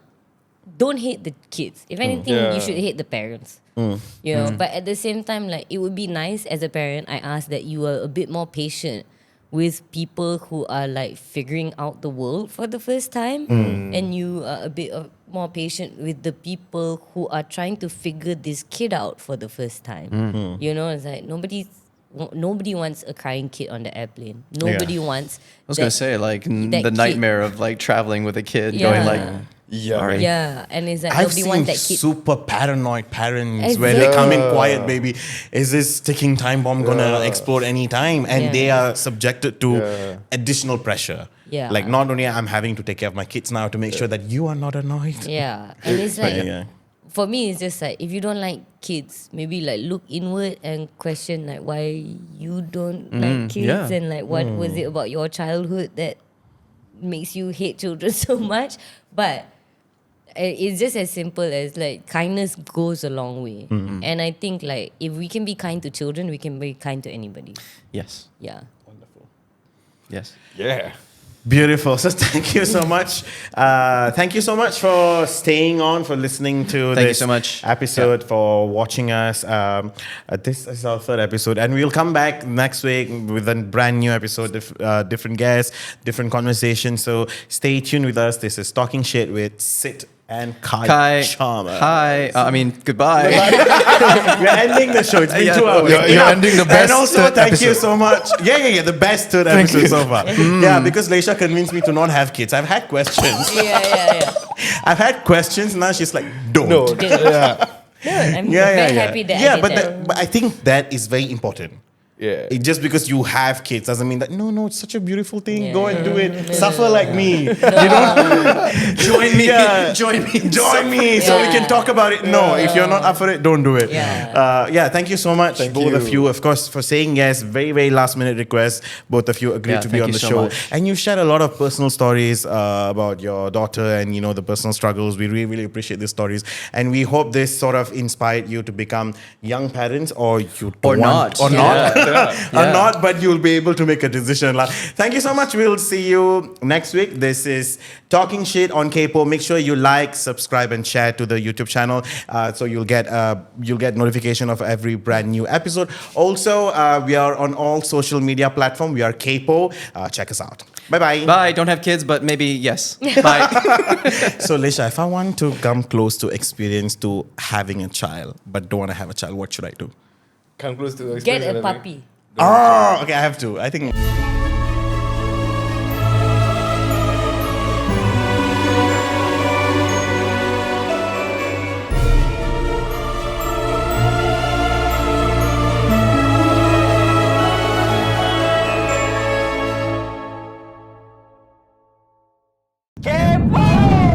Don't hate the kids. If anything, Yeah. you should hate the parents. You know, but at the same time, like it would be nice as a parent. I ask that you are a bit more patient with people who are like figuring out the world for the first time, and you are a bit more patient with the people who are trying to figure this kid out for the first time. You know, it's like nobody wants a crying kid on the airplane. Nobody wants. I was gonna say like that the kid- nightmare of like traveling with a kid, going like, Yeah. sorry. Yeah, and it's like I've nobody seen wants that kid. super paranoid parents where they come in quiet, baby. Is this ticking time bomb gonna explode anytime? And they are subjected to additional pressure. Yeah. Like not only I'm having to take care of my kids now to make sure that you are not annoyed. Yeah, and it's like Yeah. for me, it's just like if you don't like kids, maybe like look inward and question like why you don't like kids and like what was it about your childhood that makes you hate children so much. But it's just as simple as like kindness goes a long way. And I think like if we can be kind to children, we can be kind to anybody. Yes. Yeah. Yes. Yeah. Beautiful. So thank you so much. Thank you so much for staying on, for listening to Thank you this so much. episode, for watching us. This is our third episode, and we'll come back next week with a brand new episode, different guests, different conversations. So stay tuned with us. This is Talking Shit with Sid and Kai Chalmers. Hi. Goodbye. We're ending the show. It's been 2 hours. You're ending the best And also, third thank you episode. so much. Yeah. The best third episode so far. Yeah, because Leysha convinced me to not have kids. I've had questions. Yeah. I've had questions. Now she's like, don't. No. I'm very happy that I did that. But I think that is very important. Yeah. Just because you have kids doesn't mean that no, it's such a beautiful thing. Yeah. Go and do it. Suffer like me. You know? Join me. Yeah. Join me. Join me so we Yeah. can talk about it. No, if you're not up for it, don't do it. Yeah. Thank you so much, Thank both of you. you, of course, for saying yes. Very, very last minute request. Both of you agreed Yeah, to be thank on you the so show. much. And you shared a lot of personal stories about your daughter and, the personal struggles. We really, really appreciate these stories. And we hope this sort of inspired you to become young parents, or you don't Or want, not. or not. Or Yeah. not, but you'll be able to make a decision. Thank you so much. We'll see you next week. This is Talking Shit on Capo. Make sure you like, subscribe, and share to the YouTube channel, so you'll get notification of every brand new episode. Also, we are on all social media platforms. We are Capo. Check us out. Bye. Bye. Don't have kids, but maybe yes. Bye. So, Leysha, if I want to come close to experience to having a child, but don't want to have a child, what should I do? Come close to Get a puppy. Oh, okay, I have to. I think. Capo!